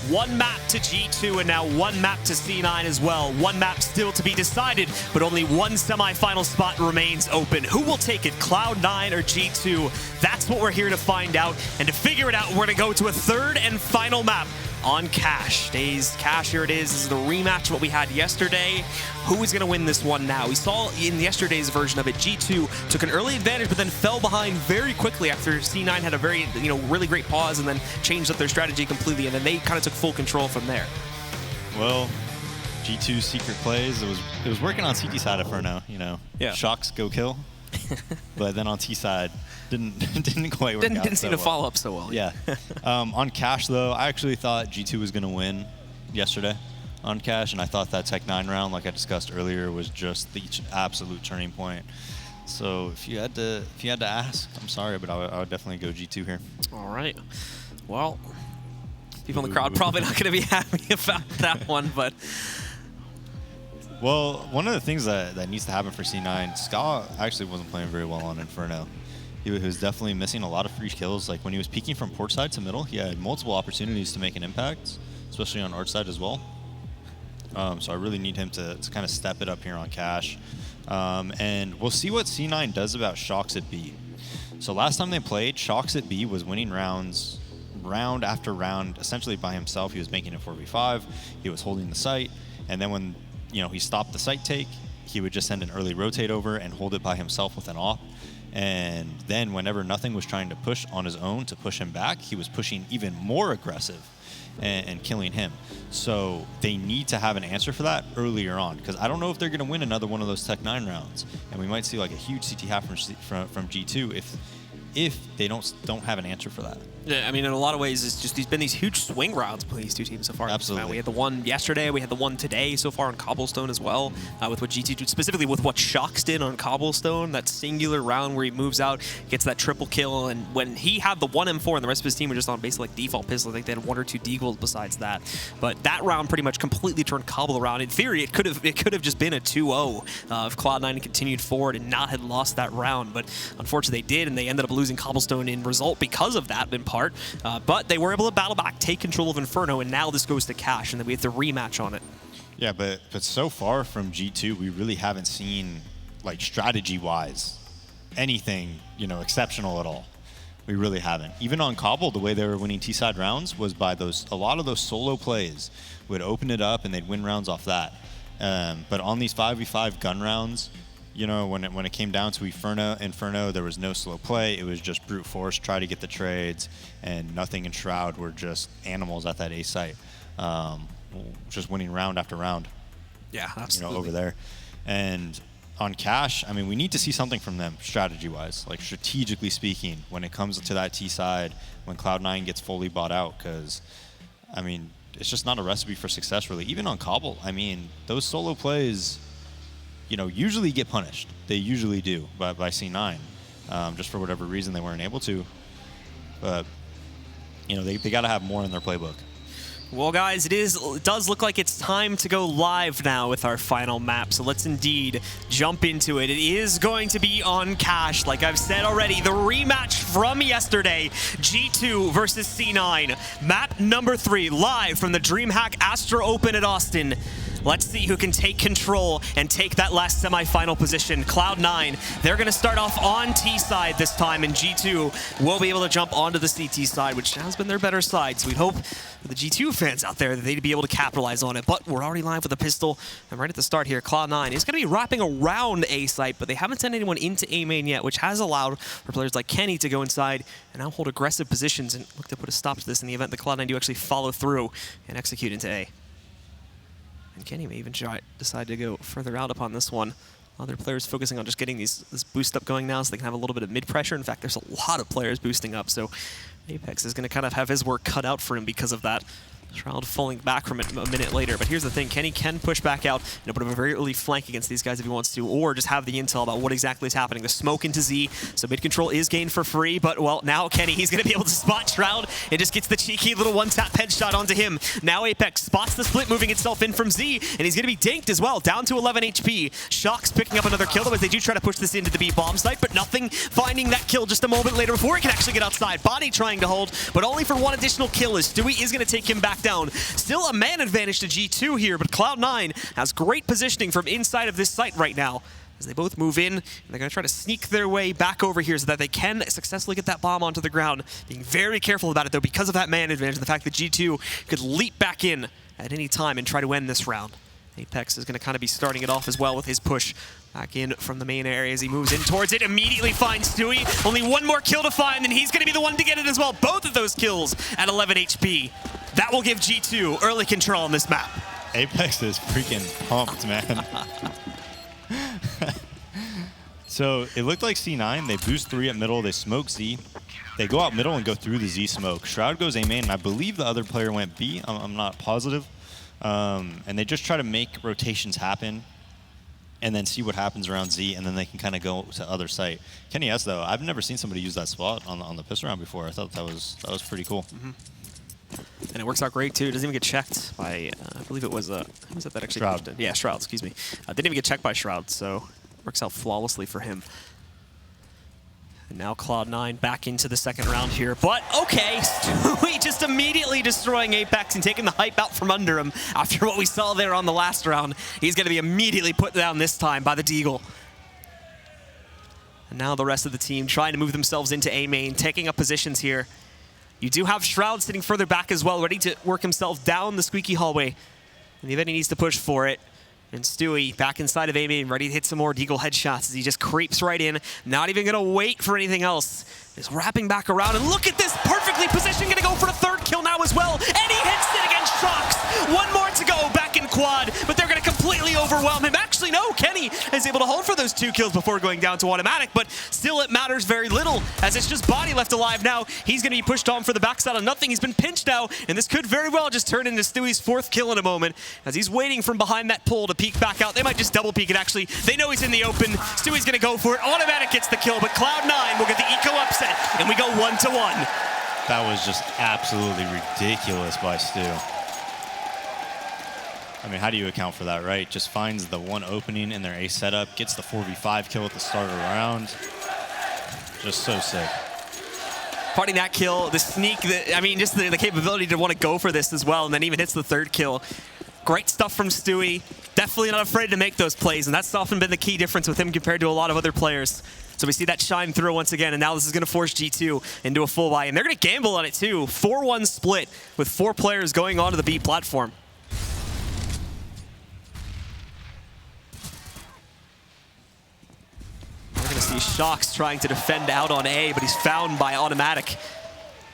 One map to G2 and now one map to C9 as well. One map still to be decided, but only one semi-final spot remains open. Who will take it, Cloud9 or G2? That's what we're here to find out. And to figure it out, we're going to go to a third and final map on Cash. Cash, here it is. This is the rematch of what we had yesterday. Who is going to win this one now? We saw in yesterday's version of it, G2 took an early advantage, but then fell behind very quickly after C9 had a very, really great pause and then changed up their strategy completely, and then they kind of took full control from there. Well, G2's secret plays, it was working on CT side for now, Yeah. Shocks go kill. But then on T side, didn't quite work out. Didn't seem to follow up so well. Yeah. On Cash though, I actually thought G2 was gonna win yesterday on Cash, and I thought that Tech 9 round, like I discussed earlier, was just the absolute turning point. So if you had to ask, I'm sorry, but I would definitely go G2 here. All right. Well, people in the crowd probably not gonna be happy about that one, but. Well, one of the things that needs to happen for C9, Ska actually wasn't playing very well on Inferno. He was definitely missing a lot of free kills. Like when he was peeking from port side to middle, he had multiple opportunities to make an impact, especially on arch side as well. So I really need him to kind of step it up here on Cash. And we'll see what C9 does about Shocks at B. So last time they played, Shocks at B was winning rounds, round after round, essentially by himself. He was making it 4v5. He was holding the site. And then when he stopped the site take, he would just send an early rotate over and hold it by himself with an AWP. And then whenever nothing was trying to push on his own to push him back, he was pushing even more aggressive and killing him. So they need to have an answer for that earlier on, because I don't know if they're going to win another one of those Tech 9 rounds. And we might see like a huge CT half from G2 if they don't have an answer for that. Yeah, I mean, in a lot of ways, it's just been these huge swing rounds between these two teams so far. Absolutely. We had the one yesterday, we had the one today so far on Cobblestone as well, with what G2 did, specifically with what Shocks did on Cobblestone, that singular round where he moves out, gets that triple kill, and when he had the one M4 and the rest of his team were just on basically like default pistol, I think they had one or two deagles besides that. But that round pretty much completely turned Cobble around. In theory, it could have just been a 2-0 if Cloud9 continued forward and not had lost that round. But unfortunately, they did, and they ended up losing Cobblestone in result because of that, in part. But they were able to battle back, take control of Inferno, and now this goes to Cash, and then we have the rematch on it. Yeah, but so far from G2, we really haven't seen, like, strategy-wise, anything, exceptional at all. We really haven't. Even on Cobble, the way they were winning T-side rounds was by a lot of those solo plays would open it up, and they'd win rounds off that. But on these 5v5 gun rounds, when it came down to Inferno, there was no slow play. It was just brute force, try to get the trades, and nothing in Shroud were just animals at that A site, just winning round after round. Yeah, absolutely. Over there. And on Cash, I mean, we need to see something from them strategy-wise, like strategically speaking, when it comes to that T side, when Cloud9 gets fully bought out, because, I mean, it's just not a recipe for success, really. Even on Cobble, I mean, those solo plays, usually get punished. They usually do by C9, just for whatever reason they weren't able to. But, they got to have more in their playbook. Well, guys, it does look like it's time to go live now with our final map, so let's indeed jump into it. It is going to be on Cash, like I've said already, the rematch from yesterday, G2 versus C9. Map number 3, live from the DreamHack Astro Open at Austin. Let's see who can take control and take that last semi-final position. Cloud9, they're going to start off on T side this time, and G2 will be able to jump onto the CT side, which has been their better side. So we hope for the G2 fans out there that they'd be able to capitalize on it. But we're already live with a pistol, and right at the start here, Cloud9 is going to be wrapping around A site, but they haven't sent anyone into A main yet, which has allowed for players like Kenny to go inside and now hold aggressive positions and look to put a stop to this in the event that Cloud9 do actually follow through and execute into A. And Kenny may even decide to go further out upon this one. Other players focusing on just getting this boost up going now so they can have a little bit of mid pressure. In fact, there's a lot of players boosting up, so Apex is going to kind of have his work cut out for him because of that. Shroud falling back from it a minute later. But here's the thing, Kenny can push back out, put a very early flank against these guys if he wants to, or just have the intel about what exactly is happening. The smoke into Z, so mid control is gained for free, but well, now Kenny, he's going to be able to spot Shroud and just gets the cheeky little one-tap headshot onto him. Now Apex spots the split moving itself in from Z, and he's going to be dinked as well, down to 11 HP. Shocks picking up another kill, though, as they do try to push this into the B bomb site, but nothing finding that kill just a moment later before he can actually get outside. Body trying to hold, but only for one additional kill, as Stewie is going to take him back lockdown. Still a man advantage to G2 here, but Cloud9 has great positioning from inside of this site right now. As they both move in, and they're going to try to sneak their way back over here so that they can successfully get that bomb onto the ground. Being very careful about it, though, because of that man advantage and the fact that G2 could leap back in at any time and try to end this round. Apex is going to kind of be starting it off as well with his push back in from the main area as he moves in towards it. Immediately finds Stewie. Only one more kill to find, and he's going to be the one to get it as well. Both of those kills at 11 HP. That will give G2 early control on this map. Apex is freaking pumped, man. So it looked like C9, they boost 3 at middle, they smoke Z. They go out middle and go through the Z smoke. Shroud goes A main, and I believe the other player went B. I'm not positive. And they just try to make rotations happen and then see what happens around Z, and then they can kind of go to other site. Kenny S, though, I've never seen somebody use that spot on the piss round before. I thought that was pretty cool. Mm-hmm. And it works out great, too. It doesn't even get checked by, I believe it was, who was it that actually Shroud. it? Yeah, Shroud, excuse me. Didn't even get checked by Shroud, so works out flawlessly for him. And now Cloud9 back into the second round here. But, okay, Stewie just immediately destroying Apex and taking the hype out from under him after what we saw there on the last round. He's going to be immediately put down this time by the Deagle. And now the rest of the team trying to move themselves into A main, taking up positions here. You do have Shroud sitting further back as well, ready to work himself down the squeaky hallway in the event he needs to push for it. And Stewie back inside of A main, ready to hit some more Deagle headshots as he just creeps right in, not even going to wait for anything else. Just wrapping back around, and look at this, perfectly positioned, going to go for the third kill now as well, and he hits it against Shox. One more to go, back in quad, but they're going to completely overwhelm him. Actually, no, Kenny is able to hold for those 2 kills before going down to automatic, but still it matters very little, as it's just Body left alive now. He's going to be pushed on for the backside on nothing. He's been pinched now, and this could very well just turn into Stewie's 4th kill in a moment, as he's waiting from behind that pole to peek back out. They might just double peek it, actually. They know he's in the open. Stewie's going to go for it. Automatic gets the kill, but Cloud9 will get the eco upset, and we go 1-1. That was just absolutely ridiculous by Stu. I mean, how do you account for that, right? Just finds the one opening in their A setup, gets the 4v5 kill at the start of the round. Just so sick. Parting that kill, the sneak, I mean, just the capability to want to go for this as well, and then even hits the 3rd kill. Great stuff from Stewie. Definitely not afraid to make those plays, and that's often been the key difference with him compared to a lot of other players. So we see that shine through once again, and now this is going to force G2 into a full buy, and they're going to gamble on it too. 4-1 split with 4 players going onto the B platform. We're going to see Shox trying to defend out on A, but he's found by automatic.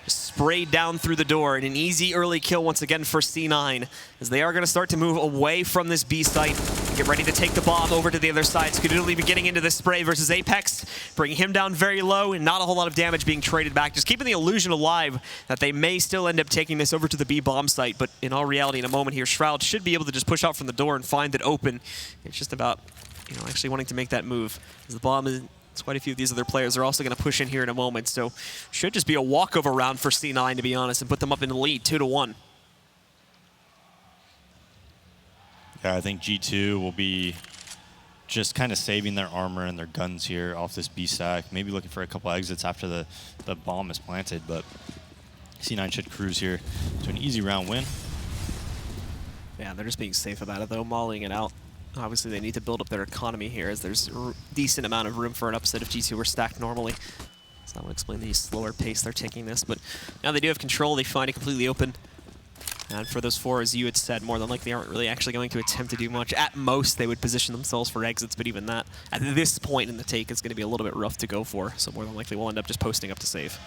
Sprayed down through the door, and an easy early kill once again for C9, as they are going to start to move away from this B site. Get ready to take the bomb over to the other side. Skadooly be getting into this spray versus Apex, bringing him down very low, and not a whole lot of damage being traded back. Just keeping the illusion alive that they may still end up taking this over to the B bomb site, but in all reality, in a moment here, Shroud should be able to just push out from the door and find it open. It's just about, you know, actually wanting to make that move, as the bomb is... Quite a few of these other players are also going to push in here in a moment, so should just be a walkover round for C9, to be honest, and put them up in the lead 2-1. Yeah, I think G2 will be just kind of saving their armor and their guns here off this B stack, maybe looking for a couple exits after the bomb is planted, but C9 should cruise here to an easy round win. Yeah, they're just being safe about it, though, mauling it out. Obviously, they need to build up their economy here, as there's a decent amount of room for an upset if G2 were stacked normally. So that would explain the slower pace they're taking this. But now they do have control. They find it completely open. And for those 4, as you had said, more than likely aren't really actually going to attempt to do much. At most, they would position themselves for exits, but even that, at this point in the take, is going to be a little bit rough to go for. So more than likely, we'll end up just posting up to save.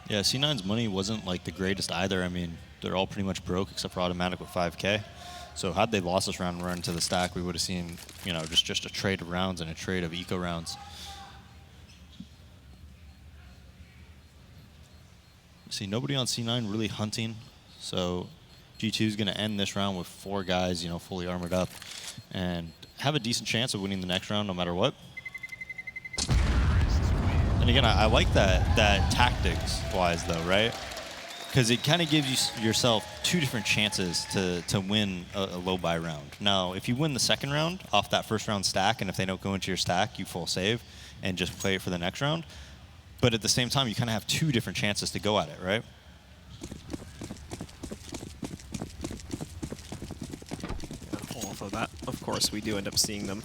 Yeah, C9's money wasn't like the greatest either. I mean, they're all pretty much broke except for automatic with 5K. So had they lost this round and run to the stack, we would have seen, you know, just a trade of rounds and a trade of eco rounds. See, nobody on C9 really hunting. So G2 is going to end this round with 4 guys, you know, fully armored up, and have a decent chance of winning the next round no matter what. And again, I like that tactics-wise, though, right? because it kind of gives yourself two different chances to win a low buy round. Now, if you win the second round off that first round stack, and if they don't go into your stack, you full save and just play it for the next round. But at the same time, you kind of have two different chances to go at it, right? Off of that, of course, we do end up seeing them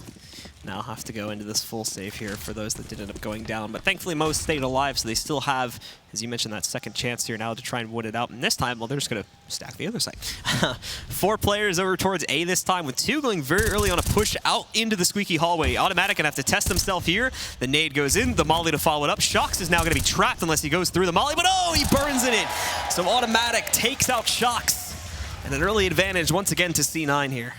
now have to go into this full save here for those that did end up going down. But thankfully, most stayed alive, so they still have, as you mentioned, that second chance here now to try and win it out. And this time, well, they're just going to stack the other side. 4 players over towards A this time, with 2 going very early on a push out into the squeaky hallway. Automatic going to have to test himself here. The nade goes in, the molly to follow it up. Shox is now going to be trapped unless he goes through the molly, but oh, he burns in it. So Automatic takes out Shox. And an early advantage once again to C9 here.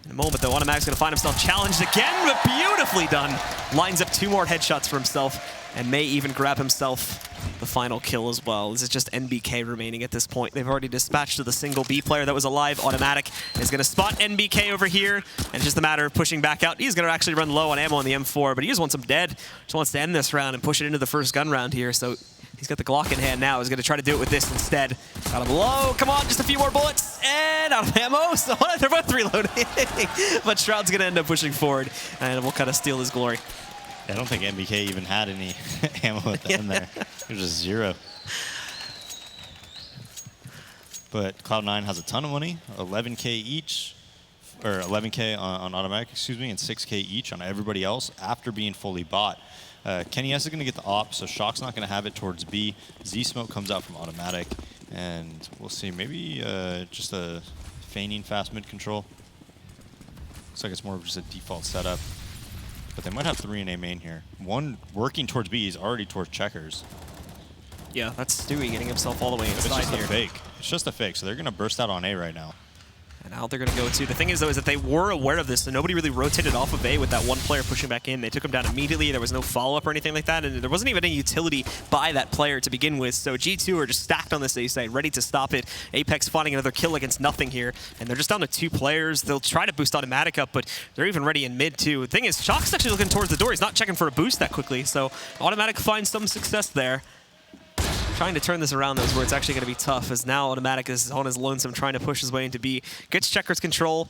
In a moment, though, Automatic's going to find himself challenged again, but beautifully done. Lines up 2 more headshots for himself, and may even grab himself the final kill as well. This is just NBK remaining at this point. They've already dispatched to the single B player that was alive. Automatic is going to spot NBK over here, and it's just a matter of pushing back out. He's going to actually run low on ammo on the M4, but he just wants him dead. Just wants to end this round and push it into the first gun round here, so he's got the Glock in hand now. He's going to try to do it with this instead. Got him low. Come on, just a few more bullets. And out of ammo. So they're both reloading. But Shroud's going to end up pushing forward, and we'll kind of steal his glory. I don't think NBK even had any ammo at the end there. It was just 0. But Cloud9 has a ton of money, 11K each, or 11K on Automatic, excuse me, and 6K each on everybody else after being fully bought. Kenny S is going to get the op, so Shock's not going to have it towards B. Z-Smoke comes out from Automatic, and we'll see. Maybe just a feigning fast mid control. Looks like it's more of just a default setup. But they might have 3 in A main here. 1 working towards B, he's already towards checkers. Yeah, that's Stewie getting himself all the way inside it's just here. A fake. It's just a fake, so they're going to burst out on A right now. And now they're going to go to. The thing is, though, is that they were aware of this, so nobody really rotated off of A with that 1 player pushing back in. They took him down immediately. There was no follow-up or anything like that, and there wasn't even any utility by that player to begin with. So G2 are just stacked on this A side, ready to stop it. Apex finding another kill against nothing here, and they're just down to 2 players. They'll try to boost Automatic up, but they're even ready in mid, too. The thing is, Shock's actually looking towards the door. He's not checking for a boost that quickly, so Automatic finds some success there. Trying to turn this around, though, is where it's actually going to be tough, as now Automatic is on his lonesome, trying to push his way into B. Gets Checkers control,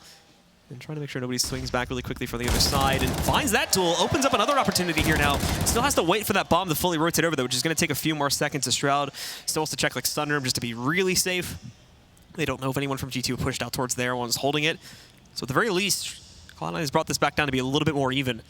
and trying to make sure nobody swings back really quickly from the other side, and finds that tool, opens up another opportunity here now. Still has to wait for that bomb to fully rotate over, though, which is going to take a few more seconds to Shroud. Still wants to check like Sunroom just to be really safe. They don't know if anyone from G2 pushed out towards there, one's holding it. So at the very least, Cloud9 has brought this back down to be a little bit more even.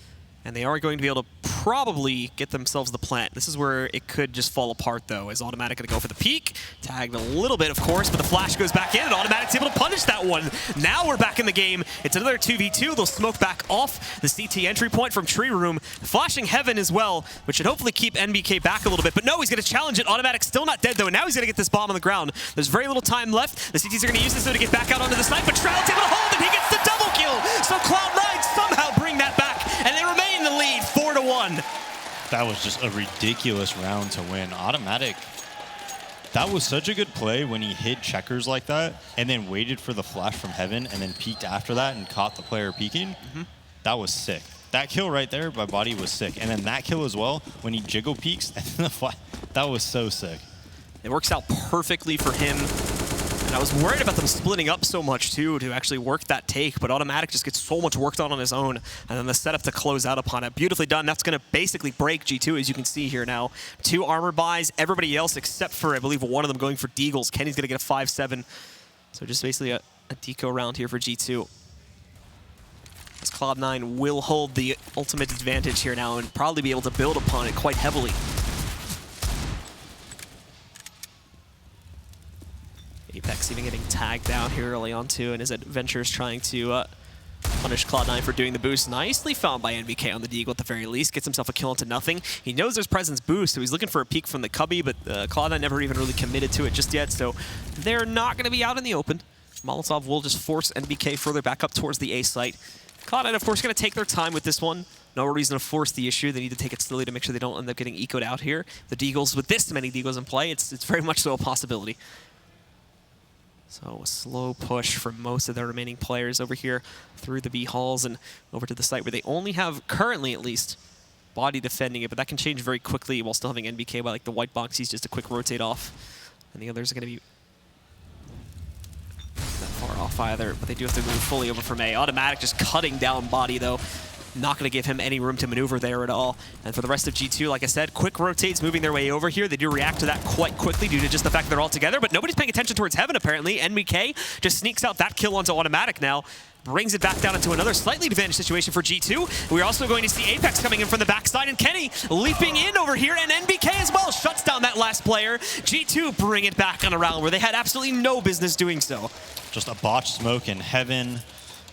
And they are going to be able to probably get themselves the plant. This is where it could just fall apart, though, as Automatic going to go for the peek. Tagged a little bit, of course, but the flash goes back in, and Automatic's able to punish that one. Now we're back in the game. It's another 2v2. They'll smoke back off the CT entry point from Tree Room. Flashing Heaven as well, which should hopefully keep NBK back a little bit. But no, he's going to challenge it. Automatic still not dead, though, and now he's going to get this bomb on the ground. There's very little time left. The CTs are going to use this, though, to get back out onto the snipe, but Shroud's able to hold, and he gets the double kill. So Cloud9 somehow bring that back, and they remain in the lead, 4-1. That was just a ridiculous round to win. Automatic, that was such a good play when he hid checkers like that and then waited for the flash from Heaven and then peeked after that and caught the player peeking. That was sick. That kill right there by Body was sick. And then that kill as well when he jiggle peeks and the flash. That was so sick. It works out perfectly for him. And I was worried about them splitting up so much, too, to actually work that take, but Automatic just gets so much work done on his own, and then the setup to close out upon it. Beautifully done. That's going to basically break G2, as you can see here now. 2 armor buys, everybody else except for, I believe, one of them going for Deagles. Kenny's going to get a 5-7. So just basically a deco round here for G2. As Cloud9 will hold the ultimate advantage here now and probably be able to build upon it quite heavily. Apex even getting tagged down here early on too, and his adventures trying to punish Cloud9 for doing the boost. Nicely found by NBK on the Deagle at the very least. Gets himself a kill into nothing. He knows there's presence boost, so he's looking for a peek from the cubby, but Cloud9 never even really committed to it just yet, so they're not going to be out in the open. Molotov will just force NBK further back up towards the A site. Cloud9, of course, going to take their time with this one. No reason to force the issue. They need to take it slowly to make sure they don't end up getting ecoed out here. The Deagles, with this many Deagles in play, it's very much so a possibility. So a slow push from most of their remaining players over here through the B halls and over to the site where they only have, currently at least, Body defending it, but that can change very quickly while still having NBK by like the white box. He's just a quick rotate off. and the others are going to be not far off either, but they do have to move fully over from A. Automatic just cutting down body, though. Not going to give him any room to maneuver there at all. And for the rest of G2, like I said, quick rotates moving their way over here. They do react to that quite quickly due to just the fact that they're all together, but nobody's paying attention towards Heaven, apparently. NBK just sneaks out that kill onto Automatic now. Brings it back down into another slightly advantaged situation for G2. We're also going to see Apex coming in from the backside, and Kenny leaping in over here, and NBK as well shuts down that last player. G2 bring it back on a round where they had absolutely no business doing so. Just a botched smoke in Heaven.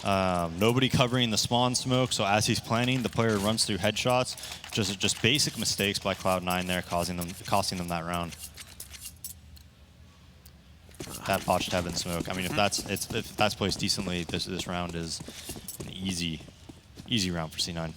Nobody covering the spawn smoke, so as he's planning, the player runs through headshots. Just basic mistakes by Cloud9 there, costing them that round. That botched Heaven smoke. I mean, if that's placed decently, this round is an easy round for C9.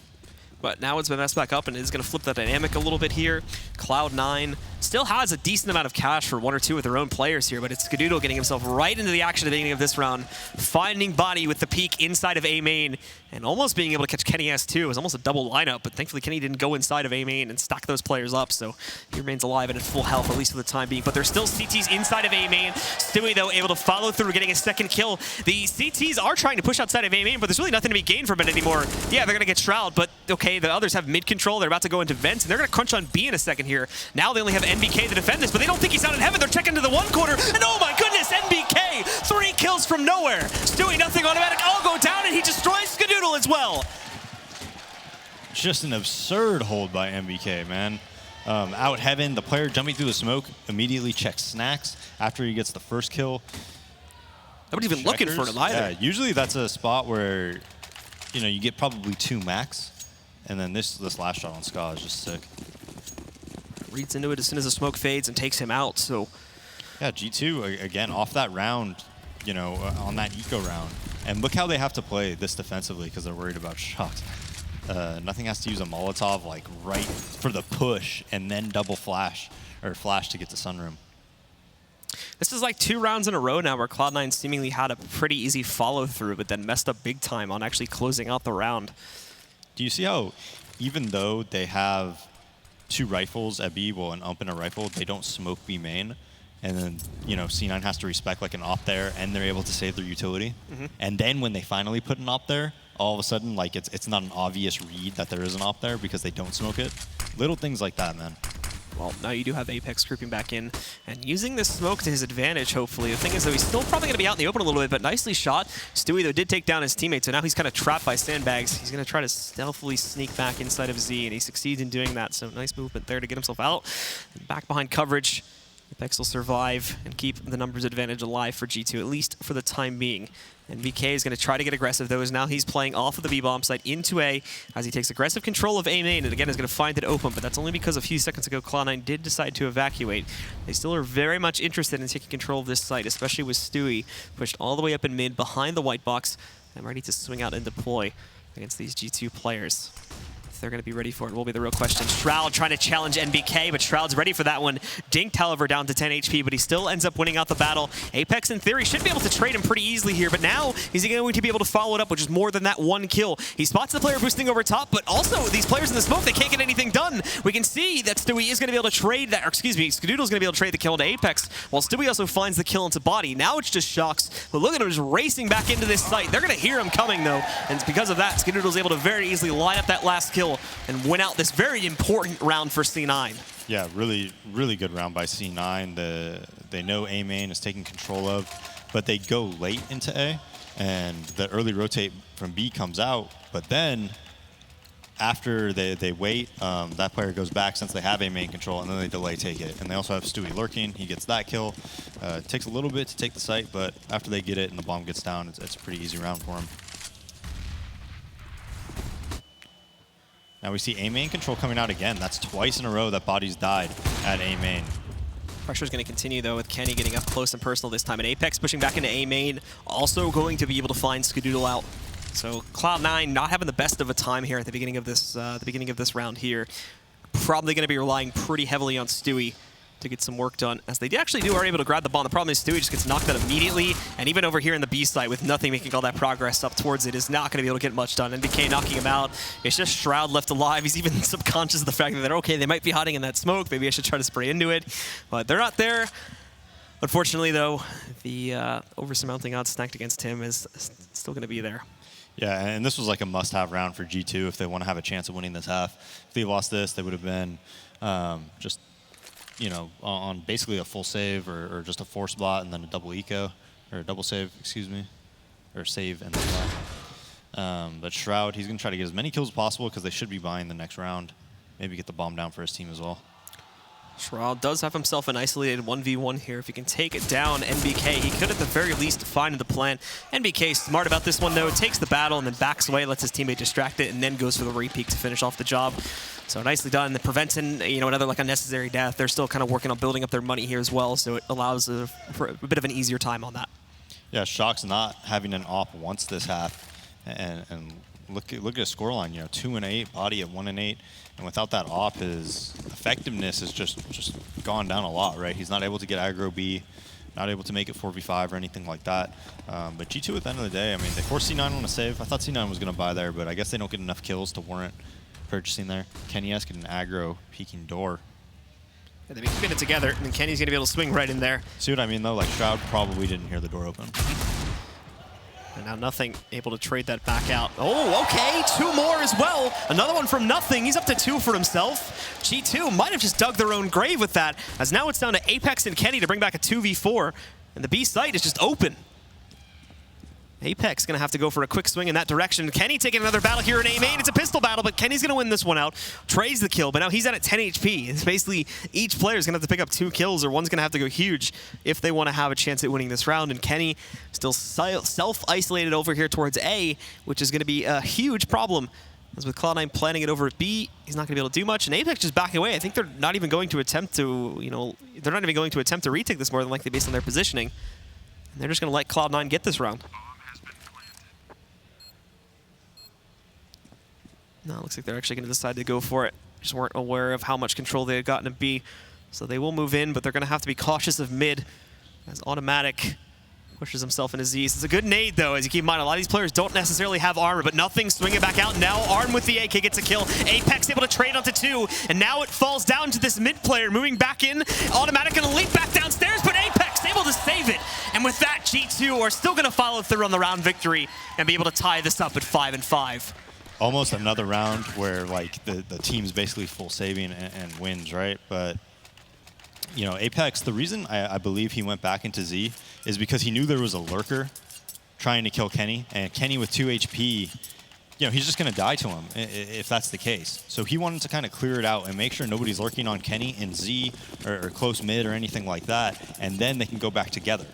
But now it's been messed back up, and it's going to flip the dynamic a little bit here. Cloud9 still has a decent amount of cash for one or two of their own players here, but it's Skadoodle getting himself right into the action at the beginning of this round, finding body with the peek inside of A main, and almost being able to catch Kenny S2. It was almost a double lineup, but thankfully Kenny didn't go inside of A main and stack those players up, so he remains alive and at full health, at least for the time being. But there's still CTs inside of A main. Stewie, though, able to follow through, getting a second kill. The CTs are trying to push outside of A main, but there's really nothing to be gained from it anymore. Yeah, they're going to get Shroud, but okay, the others have mid control. They're about to go into vents, and they're going to crunch on B in a second here. Now they only have NBK to defend this, but they don't think he's out in Heaven. They're checking to the one corner, and oh my goodness, NBK! 3 kills from nowhere. Stewie, nothing, Automatic, all go down, and he destroys Skadoodle as well. Just an absurd hold by MBK, man. Out Heaven, the player jumping through the smoke immediately checks snacks after he gets the first kill. Nobody's even looking for him either. Yeah, usually that's a spot where, you know, you get probably 2 max, and then this last shot on Ska is just sick. Reads into it as soon as the smoke fades and takes him out, so. Yeah, G2, again, off that round, you know, on that eco round. And look how they have to play this defensively because they're worried about shots. Nothing has to use a Molotov like right for the push and then double flash or flash to get to Sunroom. This is like 2 rounds in a row now where Cloud9 seemingly had a pretty easy follow through, but then messed up big time on actually closing out the round. Do you see how even though they have 2 rifles at B, well, an ump and a rifle, they don't smoke B main? And then, you know, C9 has to respect like an op there, and they're able to save their utility. And then when they finally put an op there, all of a sudden, like, it's not an obvious read that there is an op there because they don't smoke it. Little things like that, man. Well, now you do have Apex creeping back in and using this smoke to his advantage, hopefully. The thing is, though, he's still probably going to be out in the open a little bit, but nicely shot. Stewie, though, did take down his teammate, so now he's kind of trapped by sandbags. He's going to try to stealthily sneak back inside of Z, and he succeeds in doing that, so nice movement there to get himself out. And back behind coverage, Apex will survive and keep the numbers advantage alive for G2, at least for the time being. And VK is going to try to get aggressive, though, as now he's playing off of the B-bomb site into A as he takes aggressive control of A main, and again is going to find it open, but that's only because a few seconds ago Cloud9 did decide to evacuate. They still are very much interested in taking control of this site, especially with Stewie pushed all the way up in mid behind the white box and ready to swing out and deploy against these G2 players. If they're going to be ready for it will be the real question. Shroud trying to challenge NBK, but Shroud's ready for that one. Dinked, however, down to 10 HP, but he still ends up winning out the battle. Apex, in theory, should be able to trade him pretty easily here, but now he's going to be able to follow it up with just more than that 1 kill. He spots the player boosting over top, but also these players in the smoke, they can't get anything done. We can see that Stewie is going to be able to trade that, or excuse me, Skadoodle's going to be able to trade the kill into Apex, while Stewie also finds the kill into body. Now it's just Shocks, but look at him just racing back into this site. They're going to hear him coming, though, and because of that, Skadoodle's able to very easily line up that last kill and win out this very important round for C9. Yeah, really, really good round by C9. They know A main is taking control of, but they go late into A, and the early rotate from B comes out, but then after they wait, that player goes back since they have A main control, and then they delay take it. And they also have Stewie lurking. He gets that kill. It takes a little bit to take the site, but after they get it and the bomb gets down, it's a pretty easy round for him. Now we see A main control coming out again. That's twice in a row that bodies died at A main. Pressure's going to continue, though, with Kenny getting up close and personal this time. And Apex pushing back into A main, also going to be able to find Skadoodle out. So Cloud9 not having the best of a time here at the beginning of this round here. Probably going to be relying pretty heavily on Stewie to get some work done, as they actually are able to grab the bomb. The problem is Stewie just gets knocked out immediately, and even over here in the B site with nothing making all that progress up towards it is not going to be able to get much done. NBK knocking him out. It's just Shroud left alive. He's even subconscious of the fact that they're okay, they might be hiding in that smoke. Maybe I should try to spray into it, but they're not there. Unfortunately, though, the over-surmounting odds stacked against him is still going to be there. Yeah, and this was like a must-have round for G2 if they want to have a chance of winning this half. If they lost this, they would have been just, you know, on basically a full save or just a force blot and then a double eco, or a double save, excuse me, or save and then blot. But Shroud, he's going to try to get as many kills as possible because they should be buying the next round. Maybe get the bomb down for his team as well. Shroud does have himself an isolated 1v1 here. If he can take it down NBK, he could at the very least find the plant. NBK smart about this one though, takes the battle and then backs away, lets his teammate distract it, and then goes for the repeat to finish off the job. So nicely done. That prevents another like unnecessary death. They're still kind of working on building up their money here as well, so it allows for a bit of an easier time on that. Yeah, Shock's not having an op once this half, and look at his scoreline. 2-8, body at 1-8. And without that op, his effectiveness has just gone down a lot, right? He's not able to get aggro B, not able to make it 4v5 or anything like that. But G2 at the end of the day, I mean, they forced C9 on a save. I thought C9 was going to buy there, but I guess they don't get enough kills to warrant purchasing there. Kenny S get an aggro peeking door. Yeah, they spin it together, and then Kenny's going to be able to swing right in there. See what I mean, though? Like, Shroud probably didn't hear the door open. And now Nothing able to trade that back out. Oh, okay, 2 more as well. Another one from Nothing. He's up to 2 for himself. G2 might have just dug their own grave with that, as now it's down to Apex and Kenny to bring back a 2v4. And the B site is just open. Apex going to have to go for a quick swing in that direction. Kenny taking another battle here in A main. It's a pistol battle, but Kenny's going to win this one out. Trades the kill, but now he's at 10 HP. It's basically each player is going to have to pick up 2 kills, or one's going to have to go huge if they want to have a chance at winning this round. And Kenny still self-isolated over here towards A, which is going to be a huge problem. As with Cloud9 planning it over at B, he's not going to be able to do much. And Apex just backing away. I think they're not even going to attempt to, they're not even going to attempt to retake this more than likely based on their positioning. And they're just going to let Cloud9 get this round. No, it looks like they're actually going to decide to go for it. Just weren't aware of how much control they had gotten to B. So they will move in, but they're going to have to be cautious of mid, as Automatic pushes himself into Z. It's a good nade, though, as you keep in mind, a lot of these players don't necessarily have armor, but Nothing swinging back out now. Arm with the AK gets a kill. Apex able to trade onto 2, and now it falls down to this mid player moving back in. Automatic going to leap back downstairs, but Apex able to save it. And with that, G2 are still going to follow through on the round victory and be able to tie this up at 5-5. Almost another round where like the team's basically full saving and wins, right? But Apex, the reason I believe he went back into Z is because he knew there was a lurker trying to kill Kenny, and Kenny with 2 HP, he's just going to die to him if that's the case. So he wanted to kind of clear it out and make sure nobody's lurking on Kenny in Z or close mid or anything like that, and then they can go back together.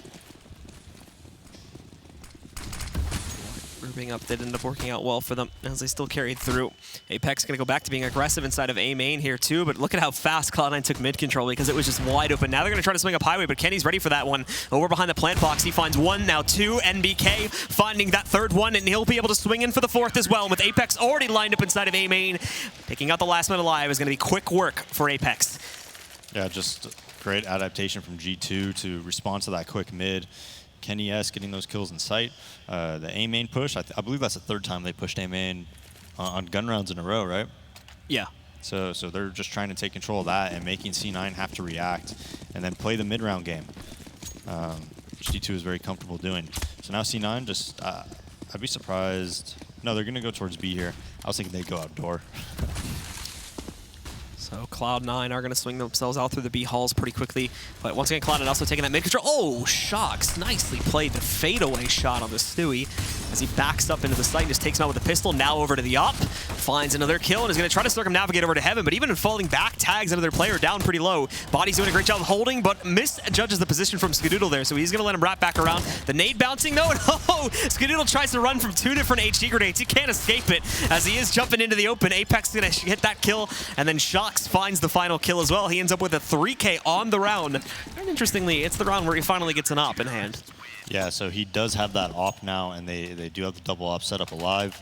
Grouping up did end up working out well for them as they still carried through. Apex going to go back to being aggressive inside of A main here too, but look at how fast Cloud9 took mid control because it was just wide open. Now they're going to try to swing up highway, but Kenny's ready for that one. Over behind the plant box, he finds 1, now 2. NBK finding that 3rd one, and he'll be able to swing in for the 4th as well. And with Apex already lined up inside of A main, picking out the last man alive is going to be quick work for Apex. Yeah, just great adaptation from G2 to respond to that quick mid. Kenny S getting those kills in sight. The A main push, I believe that's the 3rd time they pushed A main on gun rounds in a row, right? Yeah. So they're just trying to take control of that and making C9 have to react and then play the mid round game, which G2 is very comfortable doing. So now C9 just, I'd be surprised. No, they're going to go towards B here. I was thinking they'd go outdoor. So Cloud9 are going to swing themselves out through the B halls pretty quickly. But once again, Cloud9 also taking that mid control. Oh, Shocks nicely played the fadeaway shot on the Stewie as he backs up into the site and just takes him out with a pistol. Now over to the op, finds another kill and is going to try to circumnavigate over to Heaven. But even in falling back, tags another player down pretty low. Body's doing a great job of holding, but misjudges the position from Skadoodle there. So he's going to let him wrap back around. The nade bouncing though, and Skadoodle tries to run from 2 different HG grenades. He can't escape it as he is jumping into the open. Apex is going to hit that kill, and then Shocks finds the final kill as well. He ends up with a 3K on the round. And interestingly, it's the round where he finally gets an op in hand. Yeah, so he does have that op now, and they do have the double op set up alive.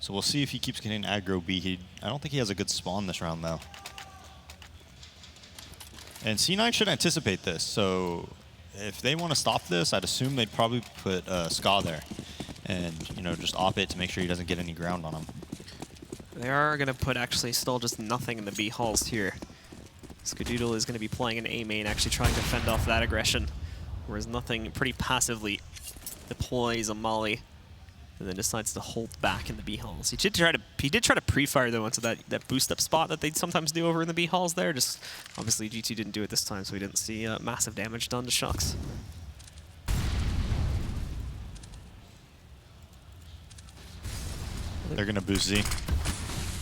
So we'll see if he keeps getting aggro B. I don't think he has a good spawn this round, though. And C9 should anticipate this, so if they want to stop this, I'd assume they'd probably put Ska there and, just op it to make sure he doesn't get any ground on him. They are going to put actually still just Nothing in the B halls here. Skadoodle is going to be playing an A main, actually trying to fend off that aggression. Whereas Nothing pretty passively deploys a molly and then decides to hold back in the B halls. He did try to pre-fire though into that boost up spot that they'd sometimes do over in the B halls there. Just obviously G2 didn't do it this time, so we didn't see massive damage done to Shucks. They're gonna boost Z.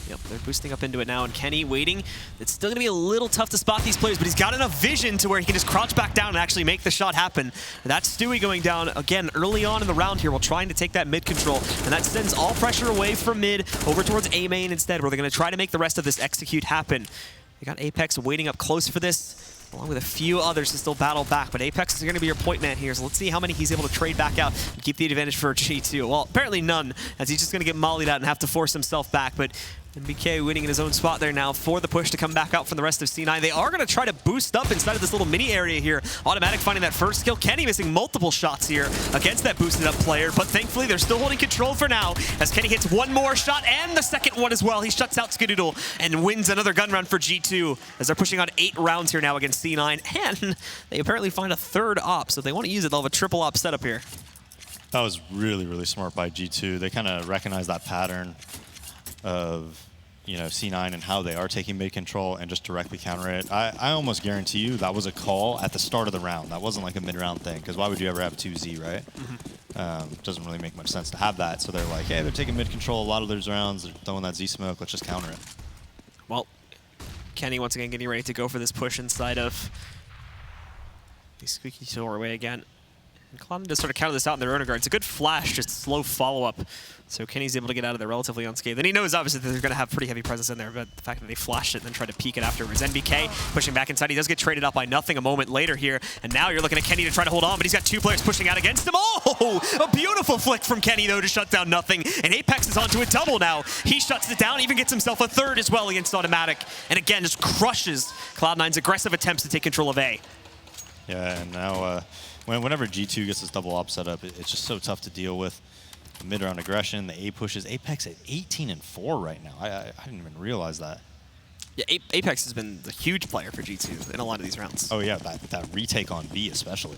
Yep, they're boosting up into it now, and Kenny waiting. It's still going to be a little tough to spot these players, but he's got enough vision to where he can just crouch back down and actually make the shot happen. And that's Stewie going down, again, early on in the round here while trying to take that mid control, and that sends all pressure away from mid over towards A main instead, where they're going to try to make the rest of this execute happen. They got Apex waiting up close for this, along with a few others to still battle back, but Apex is going to be your point man here, so let's see how many he's able to trade back out and keep the advantage for G2. Well, apparently none, as he's just going to get mollied out and have to force himself back, but NBK winning in his own spot there now for the push to come back out from the rest of C9. They are going to try to boost up inside of this little mini area here. Automatic finding that first kill. Kenny missing multiple shots here against that boosted up player, but thankfully they're still holding control for now as Kenny hits one more shot and the second one as well. He shuts out Skadoodle and wins another gun round for G2 as they're pushing on 8 rounds here now against C9, and they apparently find a third op, so if they want to use it, they'll have a triple op setup here. That was really, really smart by G2. They kind of recognized that pattern of, you know, C9 and how they are taking mid control and just directly counter it. I almost guarantee you that was a call at the start of the round. That wasn't like a mid-round thing, because why would you ever have 2Z, right? Doesn't really make much sense to have that. So they're like, hey, they're taking mid control a lot of those rounds. They're throwing that Z smoke. Let's just counter it. Well, Kenny once again getting ready to go for this push inside of the squeaky doorway again. And Cloud9 does sort of counter this out in their own regard. It's a good flash, just slow follow-up. So Kenny's able to get out of there relatively unscathed. And he knows, obviously, that they're going to have pretty heavy presence in there, but the fact that they flashed it and then tried to peek it afterwards. NBK pushing back inside. He does get traded up by Nothing a moment later here. And now you're looking at Kenny to try to hold on, but he's got 2 players pushing out against him. Oh, a beautiful flick from Kenny, though, to shut down Nothing. And Apex is onto a double now. He shuts it down, even gets himself a third as well against Automatic. And again, just crushes Cloud9's aggressive attempts to take control of A. Yeah, and now whenever G2 gets this double op setup, it's just so tough to deal with. The mid-round aggression, the A pushes. Apex at 18-4 right now. I didn't even realize that. Yeah, Apex has been the huge player for G2 in a lot of these rounds. Oh yeah, that retake on B especially.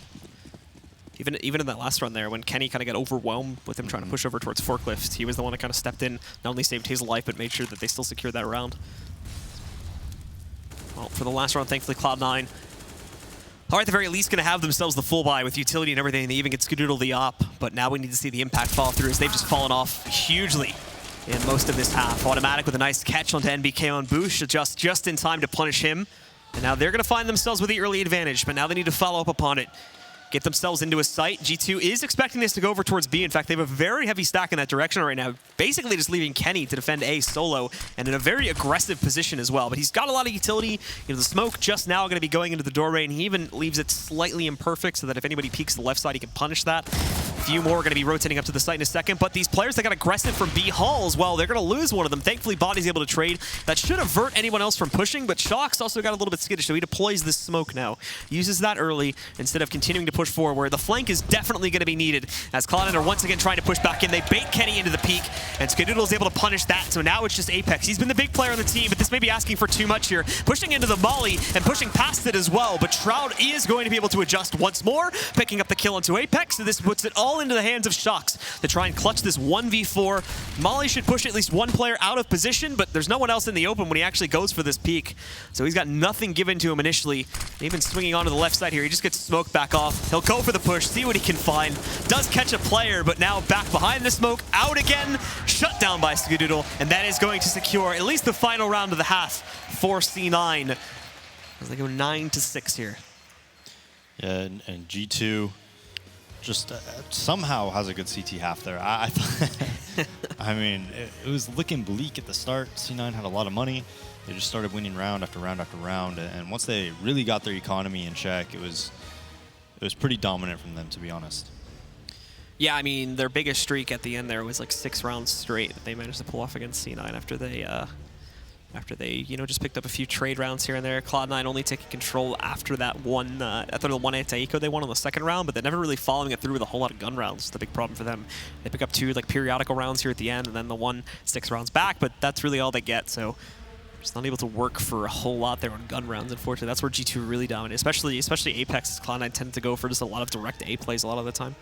Even in that last run there, when Kenny kind of got overwhelmed with him trying to push over towards Forklift, he was the one that kind of stepped in, not only saved his life, but made sure that they still secured that round. Well, for the last round, thankfully, Cloud9 are at the very least going to have themselves the full buy with utility and everything. They even get Skadoodle the op, but now we need to see the impact follow through as they've just fallen off hugely in most of this half. Automatic with a nice catch onto NBK on Boosh, just in time to punish him. And now they're going to find themselves with the early advantage, but now they need to follow up upon it. Get themselves into a site. G2 is expecting this to go over towards B. In fact, they have a very heavy stack in that direction right now, basically just leaving Kenny to defend A solo and in a very aggressive position as well. But he's got a lot of utility. You know, the smoke just now going to be going into the doorway, and he even leaves it slightly imperfect so that if anybody peeks the left side, he can punish that. A few more are going to be rotating up to the site in a second, but these players that got aggressive from B halls, well, they're going to lose one of them. Thankfully, Body's able to trade. That should avert anyone else from pushing, but Shock's also got a little bit skittish, so he deploys this smoke now. Uses that early instead of continuing to push forward. The flank is definitely going to be needed as Cloud9 are once again trying to push back in. They bait Kenny into the peak, and Skadoodle is able to punish that, so now it's just Apex. He's been the big player on the team, but this may be asking for too much here. Pushing into the molly and pushing past it as well, but Shroud is going to be able to adjust once more, picking up the kill onto Apex, so this puts it all into the hands of Shocks to try and clutch this 1v4. Molly should push at least one player out of position, but there's no one else in the open when he actually goes for this peak. So he's got nothing given to him initially. Even swinging onto the left side here, he just gets smoked back off. He'll go for the push, see what he can find. Does catch a player, but now back behind the smoke, out again, shut down by Skadoodle, and that is going to secure at least the final round of the half for C9 as they go 9-6 here. Yeah, and G2 just somehow has a good CT half there. I thought, I mean, it was looking bleak at the start. C9 had a lot of money. They just started winning round after round after round, and once they really got their economy in check, it was pretty dominant from them, to be honest. Yeah, I mean, their biggest streak at the end there was like 6 rounds straight that they managed to pull off against C9 after they you know, just picked up a few trade rounds here and there. Cloud9 only taking control after that one, after the one anti-eco they won on the second round, but they're never really following it through with a whole lot of gun rounds. It's the big problem for them. They pick up 2 like periodical rounds here at the end, and then the 1 6 rounds back, but that's really all they get. So Just not able to work for a whole lot there on gun rounds, unfortunately. That's where G2 really dominated, especially Apex. Cloud9 tended to go for just a lot of direct A plays a lot of the time.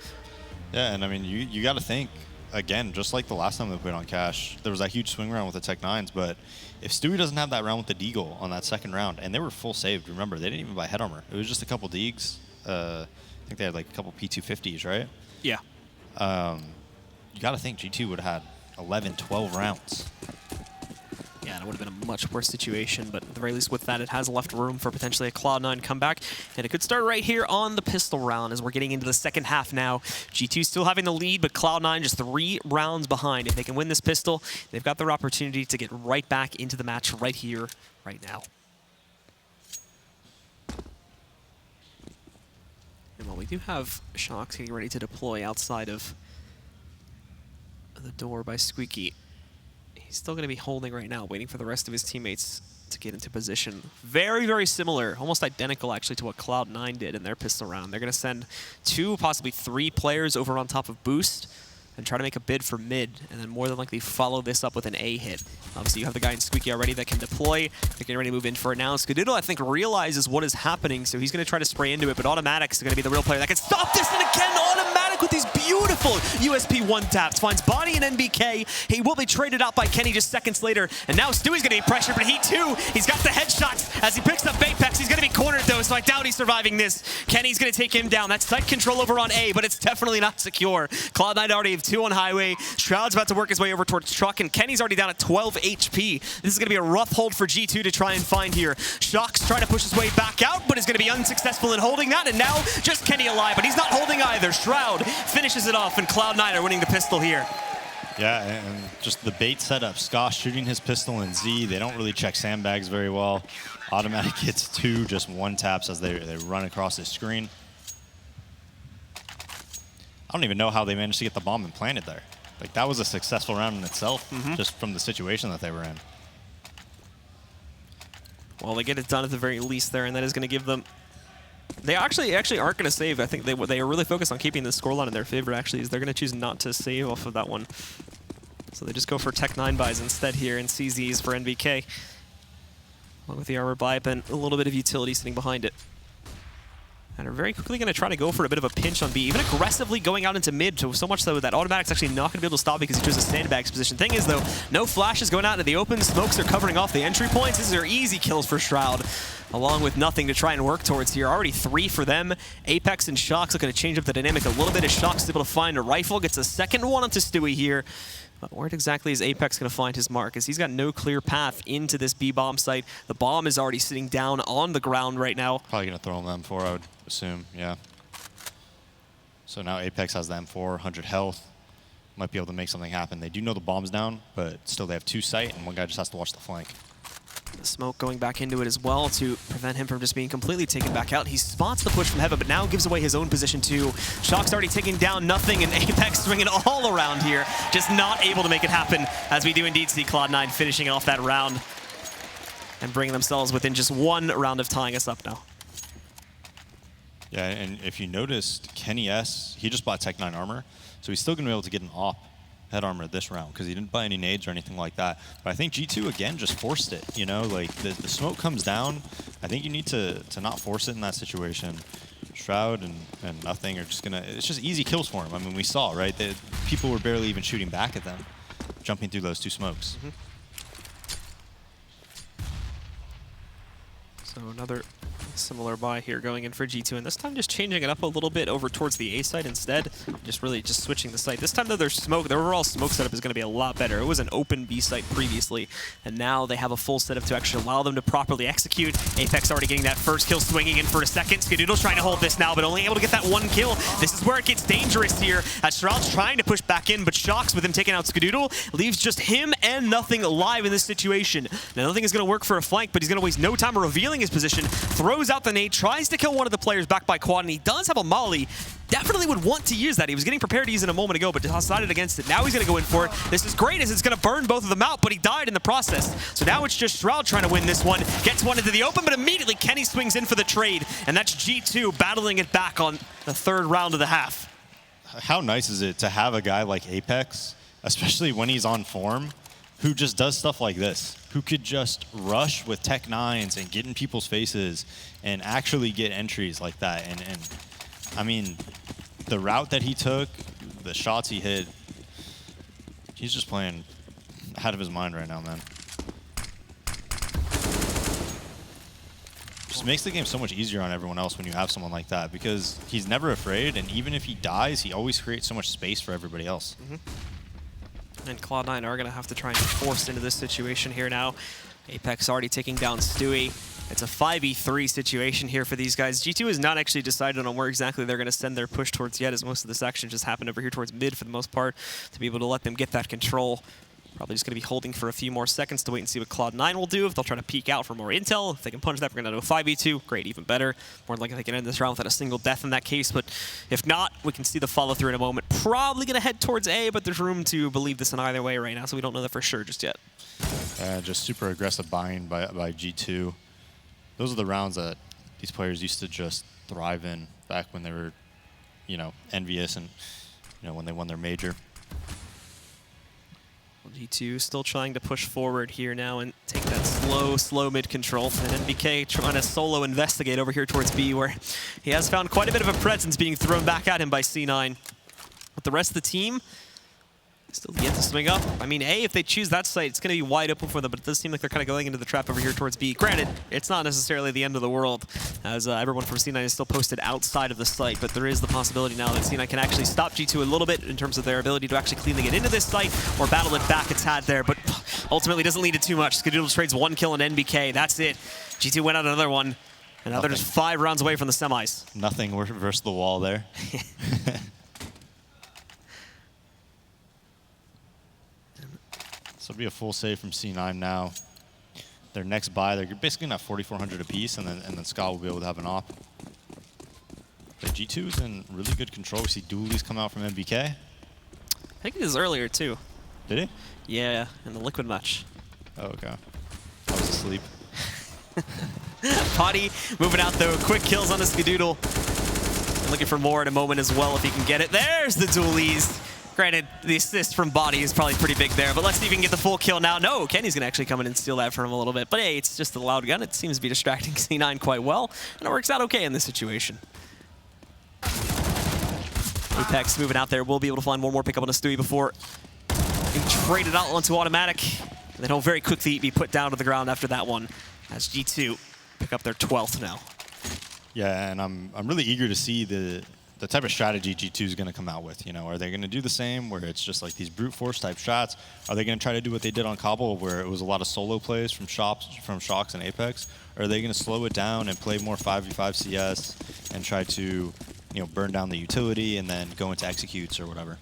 Yeah, and I mean, you got to think, again, just like the last time they played on Cash, there was that huge swing round with the Tech9s, but if Stewie doesn't have that round with the Deagle on that second round, and they were full saved, remember, they didn't even buy head armor. It was just a couple Deags. I think they had like a couple P250s, right? Yeah. You got to think G2 would have had 11, 12 rounds. Yeah, it would have been a much worse situation, but at the very least with that, it has left room for potentially a Cloud9 comeback. And it could start right here on the pistol round as we're getting into the second half now. G2 still having the lead, but Cloud9 just 3 rounds behind. If they can win this pistol, they've got their opportunity to get right back into the match right here, right now. And while we do have Shox getting ready to deploy outside of the door by Squeaky, he's still going to be holding right now, waiting for the rest of his teammates to get into position. Very, very similar, almost identical actually to what Cloud9 did in their pistol round. They're going to send 2, possibly 3 players over on top of Boost and try to make a bid for mid, and then more than likely follow this up with an A hit. Obviously, you have the guy in Squeaky already that can deploy. They're getting ready to move in for it now. Skadoodle, I think, realizes what is happening, so he's going to try to spray into it, but Automatics is going to be the real player that can stop this, and again, Automatic with these beautiful USP one-taps. Finds Bonnie and NBK. He will be traded out by Kenny just seconds later, and now Stewie's going to be pressured, but he too, he's got the headshots as he picks up Apex. He's going to be cornered, though, so I doubt he's surviving this. Kenny's going to take him down. That's site control over on A, but it's definitely not secure. Cloud9 already have 2 on Highway. Shroud's about to work his way over towards Truck, and Kenny's already down at 12 HP. This is going to be a rough hold for G2 to try and find here. Shox trying to push his way back out, but is going to be unsuccessful in holding that, and now just Kenny alive, but he's not holding either. Shroud finishes it off, and Cloud9 are winning the pistol here. Yeah, and just the bait setup. Ska shooting his pistol in Z. They don't really check sandbags very well. Automatic hits 2, just one taps as they run across the screen. I don't even know how they managed to get the bomb implanted there. Like, that was a successful round in itself, just from the situation that they were in. Well, they get it done at the very least there, and that is going to give them... They actually aren't going to save. I think they are really focused on keeping the scoreline in their favor, actually, is they're going to choose not to save off of that one. So they just go for Tech9 buys instead here, and CZs for NBK. Along with the armor buy, and a little bit of utility sitting behind it. And are very quickly going to try to go for a bit of a pinch on B, even aggressively going out into mid, so much so that Automatic's actually not going to be able to stop because he chose a sandbags position. Thing is, though, no flashes going out into the open. Smokes are covering off the entry points. These are easy kills for Shroud, along with nothing to try and work towards here. Already 3 for them. Apex and Shox looking to change up the dynamic a little bit as Shox is able to find a rifle. Gets a second one onto Stewie here. But where exactly is Apex going to find his mark? As he's got no clear path into this B bomb site. The bomb is already sitting down on the ground right now. Probably going to throw him M4, I would assume, yeah. So now Apex has the M4, 100 health. Might be able to make something happen. They do know the bomb's down, but still they have 2 sight, and one guy just has to watch the flank. The smoke going back into it as well to prevent him from just being completely taken back out. He spots the push from heaven, but now gives away his own position too. Shock's already taking down nothing, and Apex swinging all around here. Just not able to make it happen, as we do indeed see Cloud9 finishing off that round and bringing themselves within just 1 round of tying us up now. Yeah, and if you noticed, Kenny S, he just bought Tech9 armor, so he's still going to be able to get an AWP head armor this round because he didn't buy any nades or anything like that. But I think G2 again just forced it, you know, like the smoke comes down. I think you need to not force it in that situation. Shroud and nothing are just gonna, it's just easy kills for him. I mean, we saw, right? People were barely even shooting back at them, jumping through those 2 smokes. So another similar buy here going in for G2, and this time just changing it up a little bit over towards the A site instead. Just switching the site. This time though, their overall smoke setup is going to be a lot better. It was an open B site previously, and now they have a full setup to actually allow them to properly execute. Apex already getting that first kill, swinging in for a second. Skadoodle's trying to hold this now, but only able to get that 1 kill. This is where it gets dangerous here, as Shroud's trying to push back in, but Shox with him taking out Skadoodle leaves just him and Nothing alive in this situation. Now Nothing is going to work for a flank, but he's going to waste no time revealing his position, throws out the nade, tries to kill one of the players back by Quad, and he does have a molly. Definitely would want to use that. He was getting prepared to use it a moment ago, but decided against it. Now he's going to go in for it. This is great as it's going to burn both of them out, but he died in the process. So now it's just Shroud trying to win this one. Gets one into the open, but immediately Kenny swings in for the trade, and that's G2 battling it back on the 3rd round of the half. How nice is it to have a guy like Apex, especially when he's on form, who just does stuff like this, who could just rush with Tech 9s and get in people's faces and actually get entries like that. And I mean, the route that he took, the shots he hit, he's just playing out of his mind right now, man. Just makes the game so much easier on everyone else when you have someone like that, because he's never afraid, and even if he dies, he always creates so much space for everybody else. And Cloud9 are going to have to try and force into this situation here now. Apex already taking down Stewie. It's a 5v3 situation here for these guys. G2 has not actually decided on where exactly they're going to send their push towards yet, as most of this action just happened over here towards mid for the most part, to be able to let them get that control. Probably just going to be holding for a few more seconds to wait and see what Cloud9 will do. If they'll try to peek out for more intel, if they can punch that, we're going to do a 5v2. Great, even better. More than likely they can end this round without a single death in that case, but if not, we can see the follow-through in a moment. Probably going to head towards A, but there's room to believe this in either way right now, so we don't know that for sure just yet. Just super aggressive buying by G2. Those are the rounds that these players used to just thrive in back when they were, you know, envious and, you know, when they won their major. G2 still trying to push forward here now and take that slow mid control. And NBK trying to solo investigate over here towards B, where he has found quite a bit of a presence being thrown back at him by C9. But the rest of the team still yet to swing up. I mean, A, if they choose that site, it's going to be wide open for them, but it does seem like they're kind of going into the trap over here towards B. Granted, it's not necessarily the end of the world, as everyone from C9 is still posted outside of the site, but there is the possibility now that C9 can actually stop G2 a little bit in terms of their ability to actually cleanly get into this site or battle it back. It's had there, but ultimately doesn't lead to too much. Skadoodle trades 1 kill on NBK. That's it. G2 went out another one, and now they're just 5 rounds away from the semis. Nothing versus the wall there. So it'll be a full save from C9 now. Their next buy, they're basically not 4,400 apiece, and then Scott will be able to have an op. But G2 is in really good control. We see dualies come out from MBK. I think it was earlier too. Did he? Yeah, in the liquid match. Oh, okay. I was asleep. Potty moving out though, quick kills on the Skadoodle. Looking for more in a moment as well if he can get it. There's the dualies. Granted, the assist from Body is probably pretty big there, but let's see if he can get the full kill now. No, Kenny's going to actually come in and steal that from him a little bit. But hey, it's just a loud gun. It seems to be distracting C9 quite well, and it works out okay in this situation. Apex moving out there. We'll be able to find one more pickup on a Stewie before being traded out onto automatic. And then he'll very quickly be put down to the ground after that one, as G2 pick up their 12th now. Yeah, and I'm really eager to see the type of strategy G2 is going to come out with. You know, are they going to do the same where it's just like these brute force type shots? Are they going to try to do what they did on Cobble, where it was a lot of solo plays from Shox and Apex? Or are they going to slow it down and play more 5v5 CS and try to, you know, burn down the utility and then go into executes or whatever?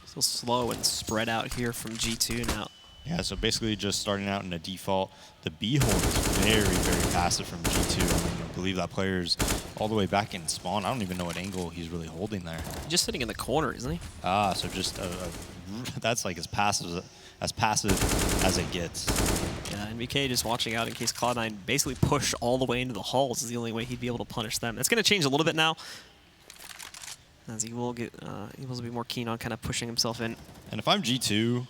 Still slow and spread out here from G2 now. Yeah, so basically just starting out in a default. The B hold is very, very passive from G2. I mean, I believe that player's all the way back in spawn. I don't even know what angle he's really holding there. He's just sitting in the corner, isn't he? Ah, so just that's like as passive as it gets. Yeah, NBK just watching out in case Cloud9 basically push all the way into the halls is the only way he'd be able to punish them. That's going to change a little bit now, as he will get he will be more keen on kind of pushing himself in. And if I'm G2,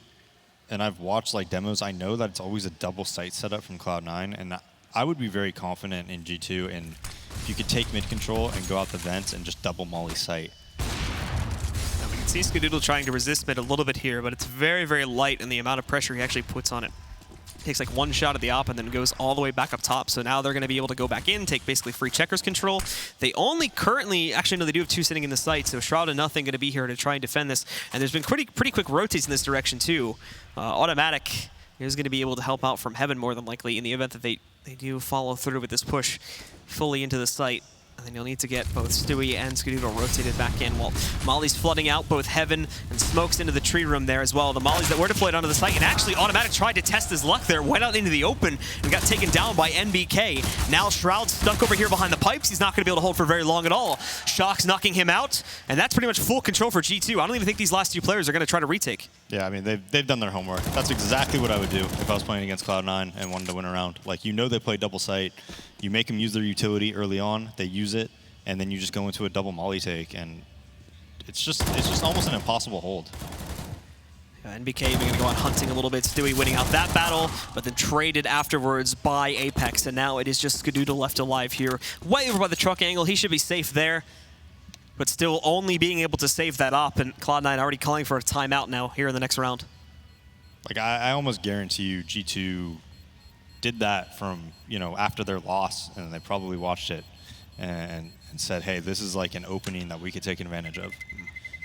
and I've watched like demos, I know that it's always a double site setup from Cloud9, and I would be very confident in G2, and if you could take mid control and go out the vents and just double molly site. Now we can see Skadoodle trying to resist mid a little bit here, but it's very, very light in the amount of pressure he actually puts on it. Takes like one shot at the op and then goes all the way back up top. So now they're going to be able to go back in, take basically free checkers control. They only currently, actually no, they do have 2 sitting in the site, so Shroud and Nothing going to be here to try and defend this. And there's been pretty quick rotates in this direction too. Automatic is going to be able to help out from Heaven more than likely in the event that they do follow through with this push fully into the site. And then you'll need to get both Stewie and Skadoodle rotated back in while Molly's flooding out both Heaven and Smokes into the tree room there as well. The Mollies that were deployed onto the site, and actually Automatic tried to test his luck there, went out into the open and got taken down by NBK. Now Shroud's stuck over here behind the pipes. He's not going to be able to hold for very long at all. Shock's knocking him out, and that's pretty much full control for G2. I don't even think these last 2 players are going to try to retake. Yeah, I mean, they've done their homework. That's exactly what I would do if I was playing against Cloud9 and wanted to win a round. Like, you know they play double site. You make them use their utility early on. They use it. And then you just go into a double molly take, and it's just almost an impossible hold. Yeah, NBK even going to go out hunting a little bit. Stewie winning out that battle, but then traded afterwards by Apex, and now it is just Skadoodle left alive here. Way over by the truck angle. He should be safe there, but still only being able to save that up, and Cloud9 already calling for a timeout now here in the next round. Like, I almost guarantee you G2 did that from, you know, after their loss, and they probably watched it and said, hey, this is like an opening that we could take advantage of.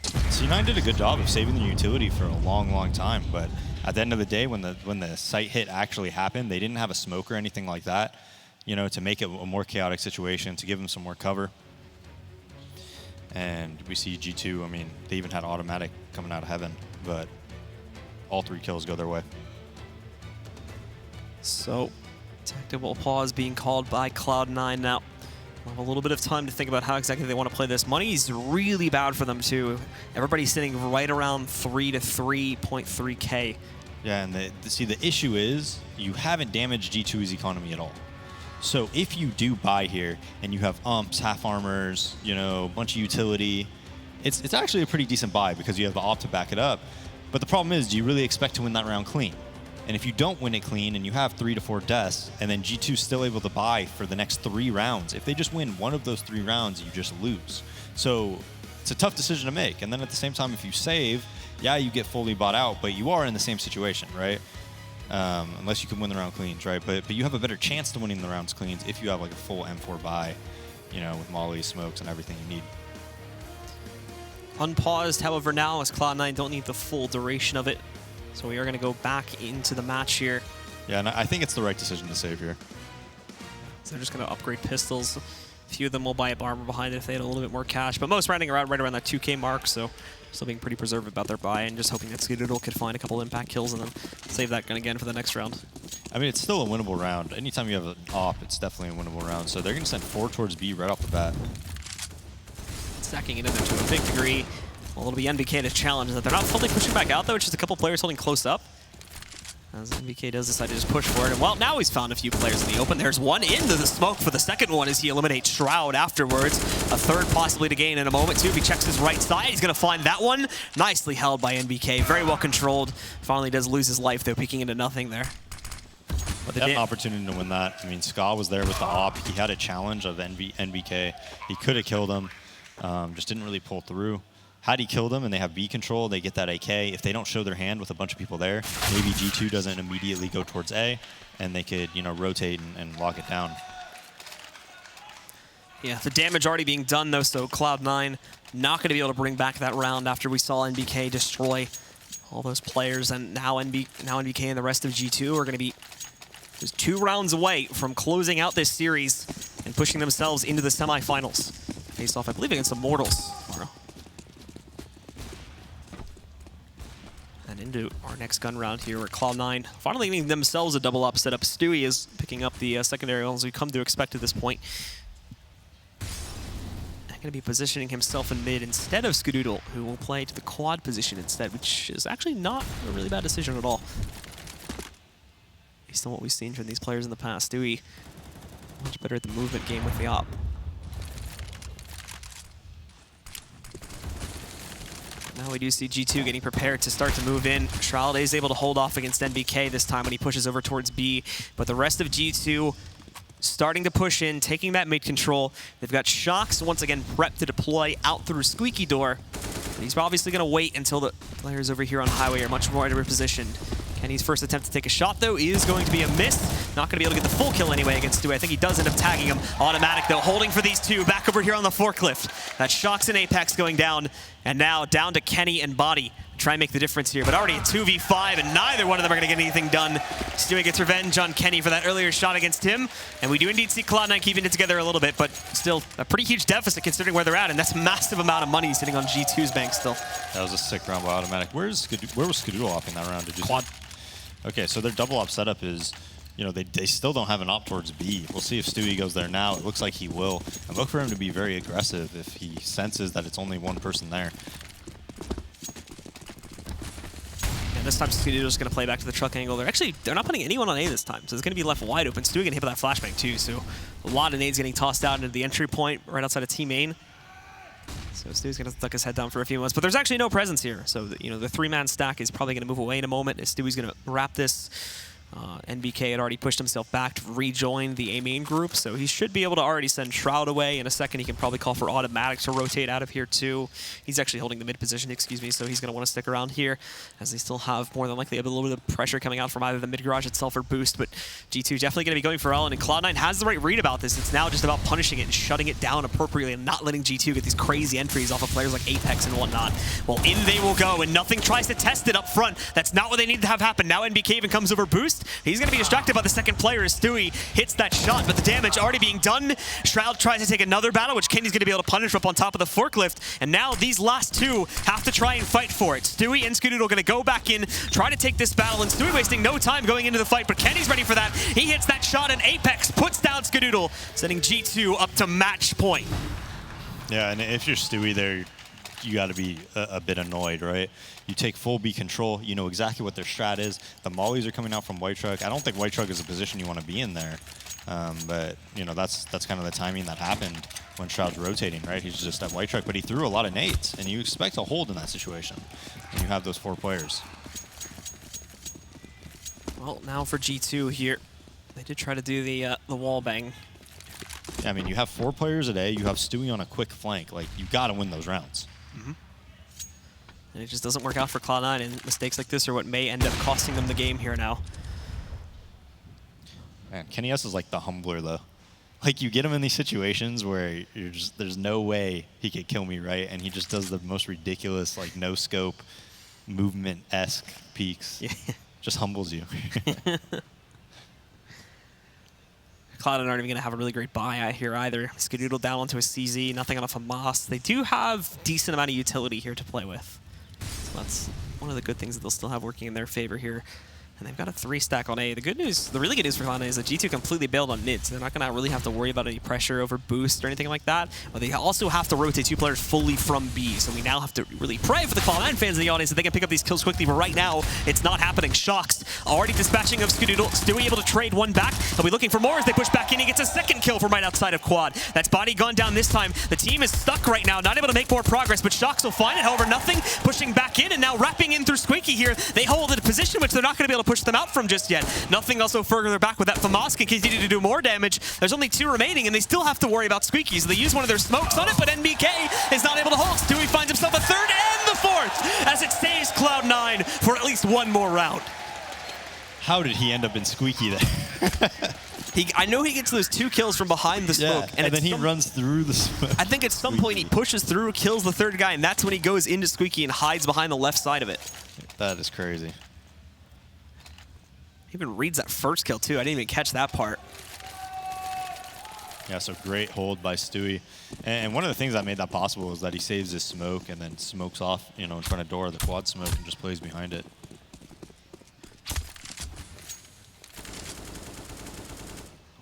C9 did a good job of saving the utility for a long, long time, but at the end of the day, when the site hit actually happened, they didn't have a smoke or anything like that, you know, to make it a more chaotic situation, to give them some more cover. And we see G2, I mean, they even had automatic coming out of heaven, but all 3 kills go their way. So, tactical pause being called by Cloud9 now. We'll have a little bit of time to think about how exactly they want to play this. Money's really bad for them too. Everybody's sitting right around 3 to 3.3K. Yeah, and see, the issue is you haven't damaged G2's economy at all. So if you do buy here and you have umps, half armors, you know, a bunch of utility, it's actually a pretty decent buy because you have the op to back it up. But the problem is, do you really expect to win that round clean? And if you don't win it clean and you have 3 to 4 deaths, and then G2's still able to buy for the next 3 rounds, if they just win one of those 3 rounds, you just lose. So it's a tough decision to make. And then at the same time, if you save, yeah, you get fully bought out, but you are in the same situation, right? Unless you can win the round cleans, right? But you have a better chance to winning the rounds cleans if you have like a full M4 buy, you know, with molly, smokes, and everything you need. Unpaused, however, now as Cloud9 don't need the full duration of it. So we are going to go back into the match here. Yeah, and I think it's the right decision to save here. So they're just going to upgrade pistols. A few of them will buy up armor behind it if they had a little bit more cash. But most rounding around right around that 2K mark, so still being pretty preservative about their buy and just hoping that Skadoodle could find a couple impact kills and then save that gun again for the next round. I mean, it's still a winnable round. Anytime you have an op, it's definitely a winnable round. So they're going to send 4 towards B right off the bat. Stacking it in there to a big degree. Well, it'll be NBK to challenge that. They're not fully pushing back out, though. It's just a couple players holding close up. As NBK does decide to just push for it. And well, now he's found a few players in the open. There's one into the smoke for the second one as he eliminates Shroud afterwards. A third possibly to gain in a moment, too. If he checks his right side, he's going to find that one. Nicely held by NBK. Very well controlled. Finally does lose his life, though, peeking into nothing there. But they had an opportunity to win that. I mean, Ska was there with the op. He had a challenge of NBK. He could have killed him. Just didn't really pull through. Had he killed him and they have B control, they get that AK. If they don't show their hand with a bunch of people there, maybe G2 doesn't immediately go towards A, and they could, you know, rotate and lock it down. Yeah, the damage already being done, though, so Cloud9 not going to be able to bring back that round after we saw NBK destroy all those players, and now NBK and the rest of G2 are going to be just 2 rounds away from closing out this series and pushing themselves into the semifinals. Face off, I believe, against Immortals. And into our next gun round here, where Cloud9 finally getting themselves a double up setup. Stewie is picking up the secondary as we come to expect at this point. Going to be positioning himself in mid instead of Skadoodle, who will play to the quad position instead, which is actually not a really bad decision at all. Based on what we've seen from these players in the past. Stewie, much better at the movement game with the op. Now we do see G2 getting prepared to start to move in. Shroud is able to hold off against NBK this time when he pushes over towards B, but the rest of G2 starting to push in, taking that mid control. They've got Shocks once again prepped to deploy out through Squeaky Door. But he's obviously going to wait until the players over here on Highway are much more positioned. Kenny's first attempt to take a shot, though, is going to be a miss. Not going to be able to get the full kill anyway against Stewie. I think he does end up tagging him. Automatic, though, holding for these two. Back over here on the forklift. That's Shocks and Apex going down. And now down to Kenny and Body. Try and make the difference here, but already a 2v5, and neither one of them are going to get anything done. Stewie gets revenge on Kenny for that earlier shot against him, and we do indeed see Cloud9 keeping it together a little bit, but still a pretty huge deficit considering where they're at, and that's a massive amount of money sitting on G2's bank still. That was a sick round by Automatic. Where was Skadoodle opping that round? Did you Quad. See? Okay, so their double op setup is, you know, they still don't have an op towards B. We'll see if Stewie goes there now. It looks like he will. And look for him to be very aggressive if he senses that it's only one person there. This time Skadoodle's going to play back to the truck angle. They're not putting anyone on A this time, so it's going to be left wide open. Stewie getting hit with that flashbang too, so a lot of nades getting tossed out into the entry point right outside of T main. So Stewie's going to duck his head down for a few months, but there's actually no presence here. So, the three-man stack is probably going to move away in a moment as Stewie's going to wrap this. NBK had already pushed himself back to rejoin the A main group, so he should be able to already send Shroud away. In a second, he can probably call for Automatic to rotate out of here too. He's actually holding the mid position, excuse me, so he's going to want to stick around here as they still have more than likely a little bit of pressure coming out from either the mid garage itself or boost, but G2 definitely going to be going for Ellen, and Cloud9 has the right read about this. It's now just about punishing it and shutting it down appropriately and not letting G2 get these crazy entries off of players like Apex and whatnot. Well, in they will go, and nothing tries to test it up front. That's not what they need to have happen. Now NBK even comes over boost. He's going to be distracted by the second player as Stewie hits that shot, but the damage already being done. Shroud tries to take another battle, which Kenny's going to be able to punish up on top of the forklift, and now these last two have to try and fight for it. Stewie and Skadoodle going to go back in, try to take this battle, and Stewie wasting no time going into the fight, but Kenny's ready for that. He hits that shot, and Apex puts down Skadoodle, sending G2 up to match point. Yeah, and if you're Stewie there, you got to be a bit annoyed, right? You take full B control. You know exactly what their strat is. The mollies are coming out from White Truck. I don't think White Truck is a position you want to be in there. But, that's kind of the timing that happened when Shroud's rotating, right? He's just at White Truck, but he threw a lot of nades, and you expect a hold in that situation when you have those 4 players. Well, now for G2 here. They did try to do the wall bang. Yeah, I mean, you have 4 players a day. You have Stewie on a quick flank. Like, you got to win those rounds. And it just doesn't work out for Cloud9, and mistakes like this are what may end up costing them the game here now. Man, Kenny S is like the humbler, though. Like, you get him in these situations where you're just, there's no way he could kill me, right? And he just does the most ridiculous, like, no-scope, movement-esque peeks. Yeah. Just humbles you. Cloud9 aren't even going to have a really great buy out here either. Skadoodle down onto a CZ, nothing off a Moss. They do have decent amount of utility here to play with. So that's one of the good things that they'll still have working in their favor here. And they've got a 3-stack on A. The good news, the really good news for Cloud9 is that G2 completely bailed on mid, so they're not going to really have to worry about any pressure over boost or anything like that. But they also have to rotate 2 players fully from B, so we now have to really pray for the Cloud9 fans in the audience that they can pick up these kills quickly, but right now, it's not happening. Shocks already dispatching of Skadoodle. Stewie able to trade one back. They'll be looking for more as they push back in. He gets a second kill from right outside of quad. That's body gone down this time. The team is stuck right now, not able to make more progress, but Shocks will find it. However, nothing. Pushing back in, and now wrapping in through Squeaky here. They hold a position which they're not going to be able to push them out from just yet. Nothing also further back with that. Famas can continue to do more damage. There's only 2 remaining, and they still have to worry about Squeaky, so they use one of their smokes on it, but NBK is not able to hold. Stewie finds himself a 3rd and the 4th as it saves Cloud9 for at least one more round. How did he end up in Squeaky there? I know he gets those 2 kills from behind the smoke. And then he runs through the smoke. I think at some point he pushes through, kills the 3rd guy, and that's when he goes into Squeaky and hides behind the left side of it. That is crazy. He even reads that first kill, too. I didn't even catch that part. Yeah, so great hold by Stewie. And one of the things that made that possible is that he saves his smoke and then smokes off, in front of door, the quad smoke, and just plays behind it.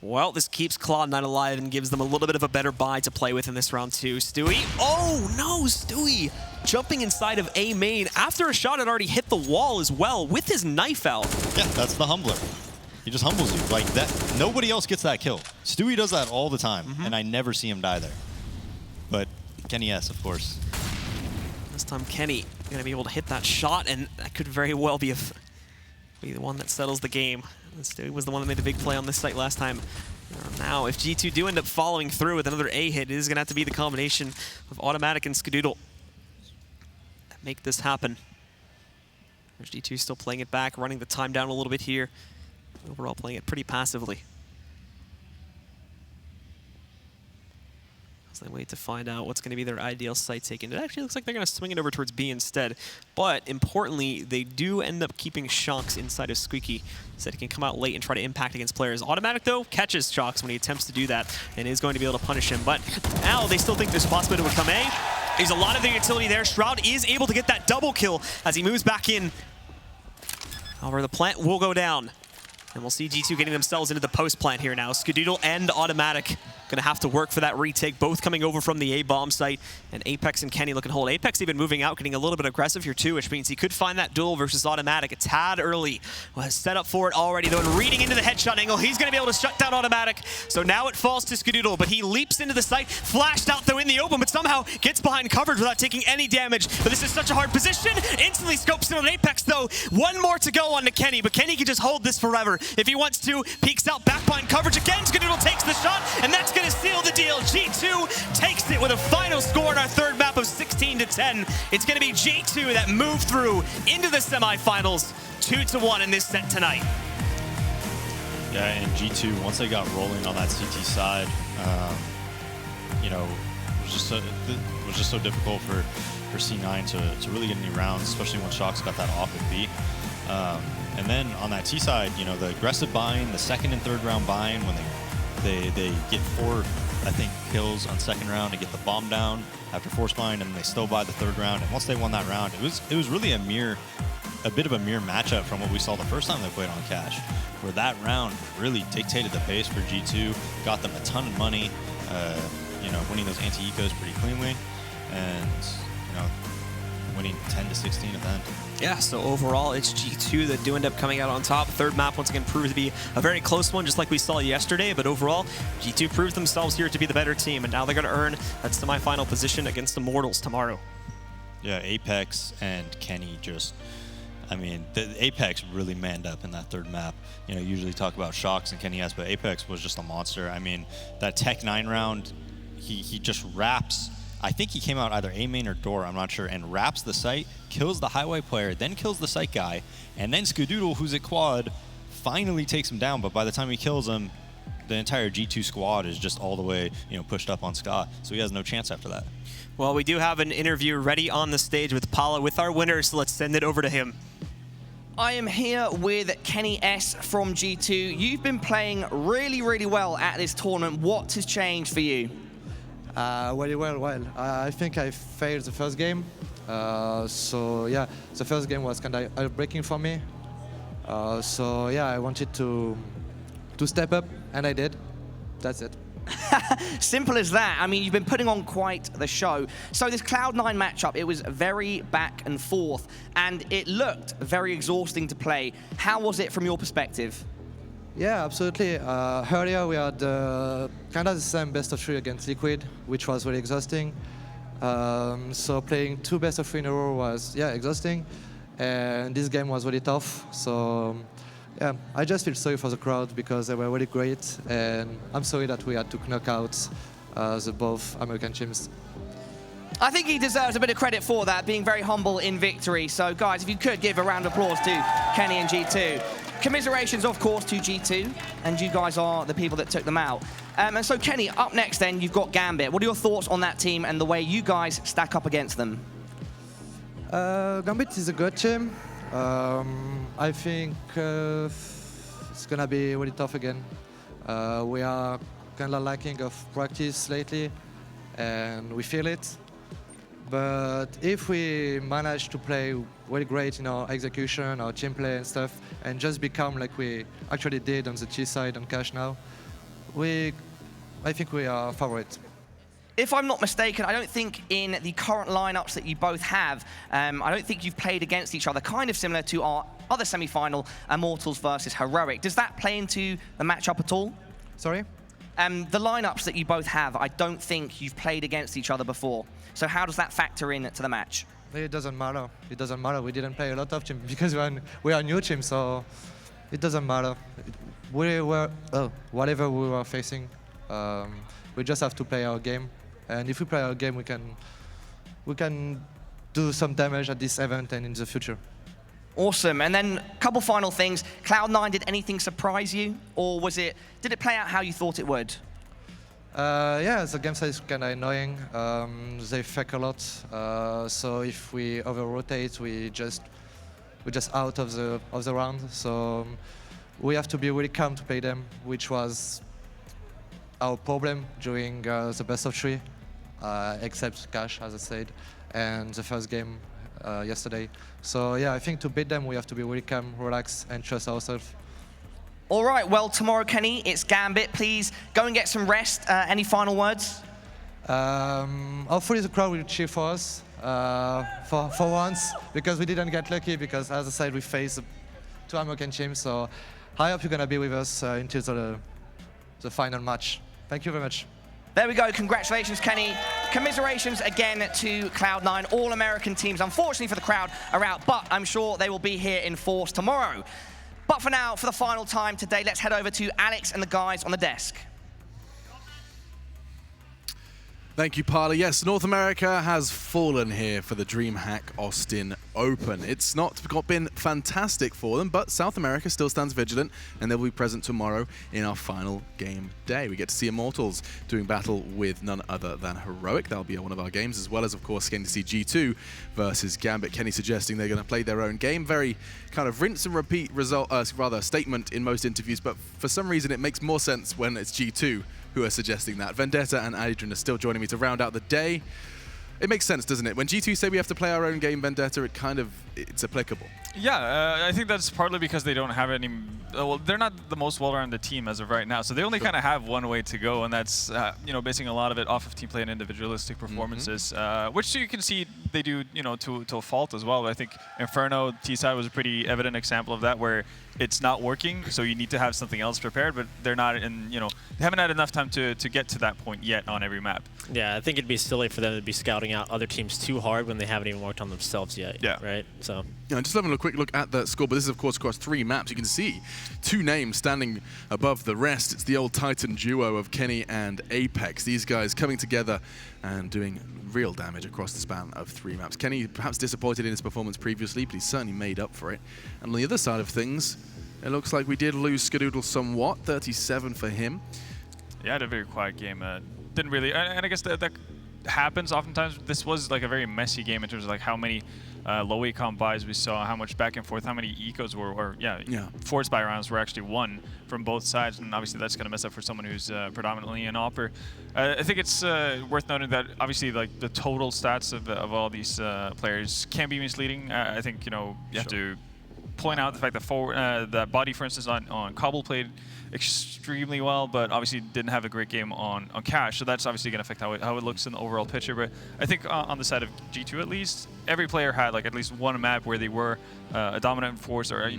Well, this keeps Cloud9 alive and gives them a little bit of a better buy to play with in this round, too. Stewie. Oh, no, Stewie jumping inside of A main after a shot had already hit the wall as well with his knife out. Yeah, that's the humbler. He just humbles you like that. Nobody else gets that kill. Stewie does that all the time, and I never see him die there. But Kenny S, of course. This time Kenny going to be able to hit that shot, and that could very well be the one that settles the game. Stewie was the one that made the big play on this site last time. Now, if G2 do end up following through with another A hit, it is going to have to be the combination of Automatic and Skadoodle that make this happen. There's G2 still playing it back, running the time down a little bit here. Overall, playing it pretty passively. As they wait to find out what's going to be their ideal site taken. It actually looks like they're going to swing it over towards B instead. But importantly, they do end up keeping Shocks inside of Squeaky so that he can come out late and try to impact against players. Automatic, though, catches Shocks when he attempts to do that and is going to be able to punish him. But now they still think there's a possibility it would come A. There's a lot of the utility there. Shroud is able to get that double kill as he moves back in. However, the plant will go down. And we'll see G2 getting themselves into the post plant here now. Skadoodle and Automatic Going to have to work for that retake, both coming over from the A-bomb site, and Apex and Kenny looking to hold. Apex even moving out, getting a little bit aggressive here too, which means he could find that duel versus Automatic a tad early. Was set up for it already though, and reading into the headshot angle, he's going to be able to shut down Automatic. So now it falls to Skadoodle, but he leaps into the site, flashed out though in the open, but somehow gets behind coverage without taking any damage. But this is such a hard position. Instantly scopes in on Apex though. One more to go on to Kenny, but Kenny can just hold this forever if he wants to. Peeks out back behind coverage again. Skadoodle takes the shot, and that's going to seal the deal. G2 takes it with a final score on our third map of 16-10. It's going to be G2 that move through into the semifinals, 2-1 in this set tonight. Yeah, and G2, once they got rolling on that CT side, you know, it was just so difficult for C9 to really get any rounds, especially when Shox got that off with B. And then on that T side, you know, the aggressive buying, the second and third round buying, when they get 4, I think, kills on second round to get the bomb down after force buying, and they still buy the third round. And once they won that round, it was really a bit of a mirror matchup from what we saw the first time they played on Cash, where that round really dictated the pace for G2, got them a ton of money, you know, winning those anti-ecos pretty cleanly, and you know, winning 10-16 at the end. Yeah, so overall, it's G2 that do end up coming out on top. Third map, once again, proved to be a very close one, just like we saw yesterday. But overall, G2 proved themselves here to be the better team, and now they're going to earn that semifinal position against the Mortals tomorrow. Yeah, Apex and Kenny just, I mean, the Apex really manned up in that third map. You know, usually talk about Shox and Kenny S, but Apex was just a monster. I mean, that Tech 9 round, he just wraps. I think he came out either A main or door, I'm not sure, and wraps the site, kills the highway player, then kills the site guy, and then Skadoodle, who's at quad, finally takes him down. But by the time he kills him, the entire G2 squad is just all the way, you know, pushed up on Scott, so he has no chance after that. Well, we do have an interview ready on the stage with Paula with our winners, so let's send it over to him. I am here with Kenny S from G2. You've been playing really, really well at this tournament. What has changed for you? Very well. I think I failed the first game. So yeah, the first game was kind of heartbreaking for me. So yeah, I wanted to step up, and I did. That's it. Simple as that. I mean, you've been putting on quite the show. So this Cloud9 matchup, it was very back and forth, and it looked very exhausting to play. How was it from your perspective? Yeah, absolutely. Earlier we had kind of the same best of 3 against Liquid, which was really exhausting. So playing 2 best of 3 in a row was, yeah, exhausting. And this game was really tough. So yeah, I just feel sorry for the crowd because they were really great. And I'm sorry that we had to knock out the both American teams. I think he deserves a bit of credit for that, being very humble in victory. So guys, if you could give a round of applause to Kenny and G2. Commiserations, of course, to G2, and you guys are the people that took them out. And so, Kenny, up next then, you've got Gambit. What are your thoughts on that team and the way you guys stack up against them? Gambit is a good team. I think it's going to be really tough again. We are kind of lacking of practice lately, and we feel it. But if we manage to play really great in our execution, our team play and stuff, and just become like we actually did on the T side on Cash now, I think we are favorite. If I'm not mistaken, I don't think in the current lineups that you both have, I don't think you've played against each other, kind of similar to our other semi-final, Immortals versus Heroic. Does that play into the matchup at all? Sorry? The lineups that you both have, I don't think you've played against each other before. So how does that factor in to the match? It doesn't matter. It doesn't matter. We didn't play a lot of teams because we are a new team, so it doesn't matter. Whatever we were facing, we just have to play our game. And if we play our game, we can do some damage at this event and in the future. Awesome. And then a couple final things. Cloud9, did anything surprise you, or did it play out how you thought it would? Yeah, the game side is kind of annoying. They fake a lot, so if we over-rotate, we just out of the round. So we have to be really calm to play them, which was our problem during the best of 3, except Cash, as I said, and the first game yesterday. So yeah, I think to beat them, we have to be really calm, relax, and trust ourselves. All right, well, tomorrow, Kenny, it's Gambit. Please go and get some rest. Any final words? Hopefully the crowd will cheer for us for once, because we didn't get lucky, because as I said, we faced two American teams. So I hope you're going to be with us until the final match. Thank you very much. There we go. Congratulations, Kenny. Commiserations again to Cloud9. All American teams, unfortunately for the crowd, are out, but I'm sure they will be here in force tomorrow. But for now, for the final time today, let's head over to Alex and the guys on the desk. Thank you, Parley. Yes, North America has fallen here for the DreamHack Austin Open. It's not been fantastic for them, but South America still stands vigilant, and they'll be present tomorrow in our final game day. We get to see Immortals doing battle with none other than Heroic. That'll be one of our games, as well as, of course, getting to see G2 versus Gambit. Kenny suggesting they're going to play their own game. Very kind of rinse and repeat result, statement in most interviews, but for some reason it makes more sense when it's G2 who are suggesting that. Vendetta and Adrian are still joining me to round out the day. It makes sense, doesn't it? When G2 say we have to play our own game, Vendetta, it's applicable. Yeah, I think that's partly because they don't have any. Well, they're not the most well-rounded team as of right now, so they only kind of have one way to go, and that's basing a lot of it off of team play and individualistic performances, which you can see they do to a fault as well. I think Inferno T-side was a pretty evident example of that, where it's not working, so you need to have something else prepared, but they're not in. They haven't had enough time to get to that point yet on every map. Yeah, I think it'd be silly for them to be scouting out other teams too hard when they haven't even worked on themselves yet. Yeah. Right. So. Yeah, just having a quick look at the score, but this is of course across 3 maps. You can see 2 names standing above the rest. It's the old Titan duo of Kenny and Apex. These guys coming together and doing real damage across the span of 3 maps. Kenny perhaps disappointed in his performance previously, but he certainly made up for it. And on the other side of things, it looks like we did lose Skadoodle somewhat. 37 for him. Yeah, had a very quiet game. Didn't really, and I guess that happens oftentimes. This was like a very messy game in terms of like how many low ACOM buys we saw, how much back and forth, how many ecos were, forced buy rounds were actually won from both sides, and obviously that's going to mess up for someone who's predominantly an opper. I think it's worth noting that obviously like the total stats of all these players can be misleading. I think you have to point out the fact that that Body, for instance, on Cobble played extremely well, but obviously didn't have a great game on Cash, so that's obviously going to affect how it looks in the overall picture. But I think on the side of G2 at least, every player had like at least one map where they were a dominant force, or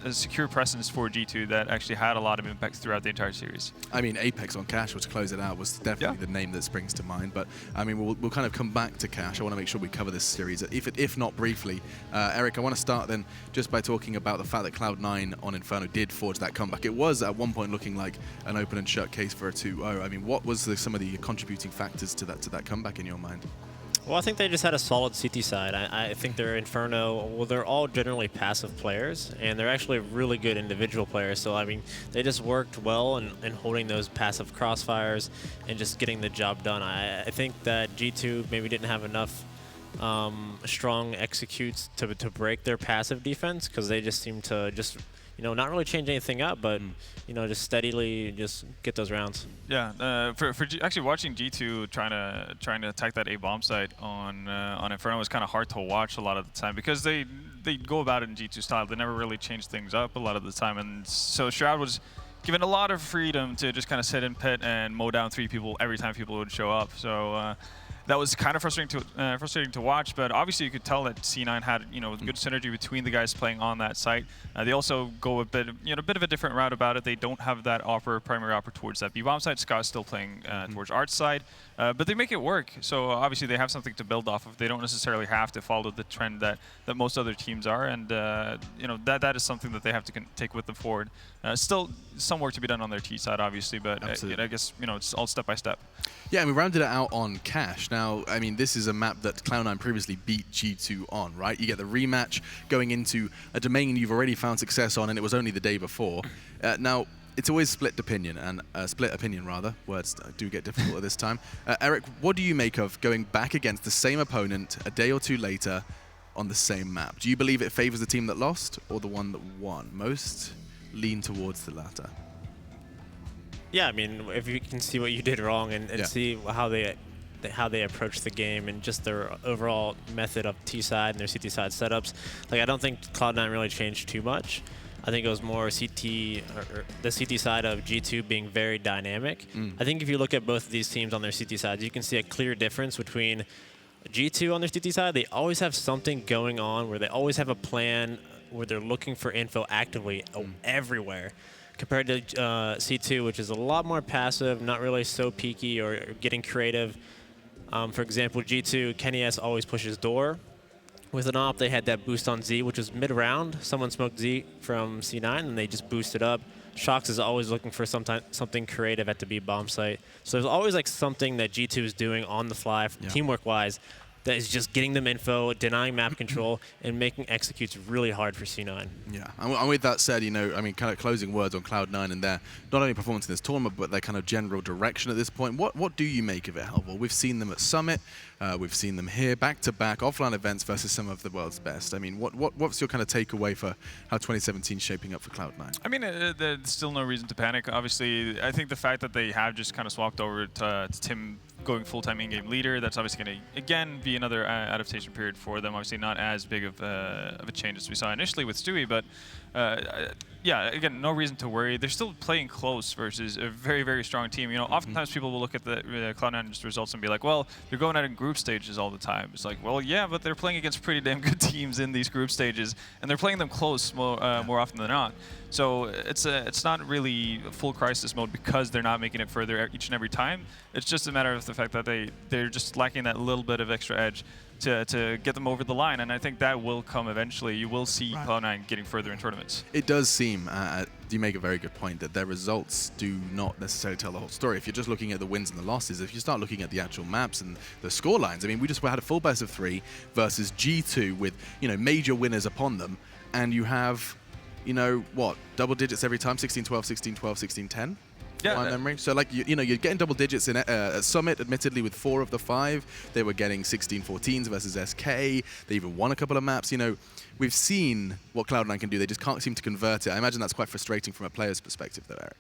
a secure presence for G2 that actually had a lot of impact throughout the entire series. I mean, Apex on Cash, to close it out, was definitely the name that springs to mind. But I mean, we'll kind of come back to Cash. I want to make sure we cover this series, if not briefly. Eric, I want to start then just by talking about the fact that Cloud9 on Inferno did forge that comeback. It was at one point looking like an open and shut case for a 2-0. I mean, what was some of the contributing factors to that comeback in your mind? Well, I think they just had a solid CT side. I think their Inferno, well, they're all generally passive players, and they're actually really good individual players. So, I mean, they just worked well in holding those passive crossfires and just getting the job done. I think that G2 maybe didn't have enough strong executes to break their passive defense, because they just seem to not really change anything up, but just steadily just get those rounds. Yeah, actually watching G2 trying to attack that A bomb site on Inferno was kind of hard to watch a lot of the time, because they go about it in G2 style. They never really change things up a lot of the time, and so Shroud was given a lot of freedom to just kind of sit in pit and mow down 3 people every time people would show up. So. That was kind of frustrating to watch, but obviously you could tell that C9 had good synergy between the guys playing on that site. They also go a bit of a different route about it. They don't have that primary opper towards that B bomb side. Scott's still playing towards Art's side, but they make it work. So obviously they have something to build off of. They don't necessarily have to follow the trend that most other teams are, and that is something that they have to take with them forward. Still some work to be done on their T side, obviously, but I guess it's all step by step. Yeah, and we rounded it out on Cash. Now, I mean, this is a map that Cloud9 previously beat G2 on, right? You get the rematch going into a domain you've already found success on, and it was only the day before. Now, it's always split opinion, rather. Words do get difficult at this time. Eric, what do you make of going back against the same opponent a day or two later on the same map? Do you believe it favors the team that lost or the one that won? Most lean towards the latter. Yeah, I mean, if you can see what you did wrong and see how they approach the game and just their overall method of T side and their CT side setups, like I don't think Cloud9 really changed too much. I think it was more CT, or the CT side of G2 being very dynamic. I think if you look at both of these teams on their CT sides, you can see a clear difference between G2 on their CT side. They always have something going on where they always have a plan where they're looking for info actively everywhere. Compared to C2, which is a lot more passive, not really so peaky or getting creative. For example, G2, Kenny S always pushes door. With an op, they had that boost on Z, which was mid-round. Someone smoked Z from C9, and they just boosted up. Shox is always looking for something creative at the B bomb site. So there's always like something that G2 is doing on the fly, teamwork-wise, that is just getting them info, denying map control, and making executes really hard for C9. Yeah, and with that said, you know, I mean, kind of closing words on Cloud9 and their not only performance in this tournament, but their kind of general direction at this point. What do you make of it, Helval? We've seen them at Summit, we've seen them here, back-to-back offline events versus some of the world's best. I mean, what's your kind of takeaway for how 2017 is shaping up for Cloud9? I mean, there's still no reason to panic. Obviously, I think the fact that they have just kind of swapped over to Tim going full-time in-game leader, that's obviously going to, again, be another adaptation period for them. Obviously not as big of a change as we saw initially with Stewie, but yeah, again, no reason to worry. They're still playing close versus a very, very strong team. You know, oftentimes people will look at the Cloud9 results and be like, well, they're going out in group stages all the time. It's like, well, yeah, but they're playing against pretty damn good teams in these group stages, and they're playing them close more often than not. So it's not really full crisis mode because they're not making it further each and every time. It's just a matter of the fact that they're just lacking that little bit of extra edge to get them over the line, and I think that will come eventually. You will see Cloud9 getting further in tournaments. It does seem, you make a very good point, that their results do not necessarily tell the whole story. If you're just looking at the wins and the losses, if you start looking at the actual maps and the score lines, I mean, we just had a full best of 3 versus G2 with, you know, major winners upon them, and you have, you know, what, double digits every time, 16-12, 16-12, 16-10? Yeah, my memory. So, like, you know, you're getting double digits in at Summit, admittedly, with 4 of the 5. They were getting 16-14s versus SK. They even won a couple of maps. You know, we've seen what Cloud9 can do. They just can't seem to convert it. I imagine that's quite frustrating from a player's perspective, though, Eric.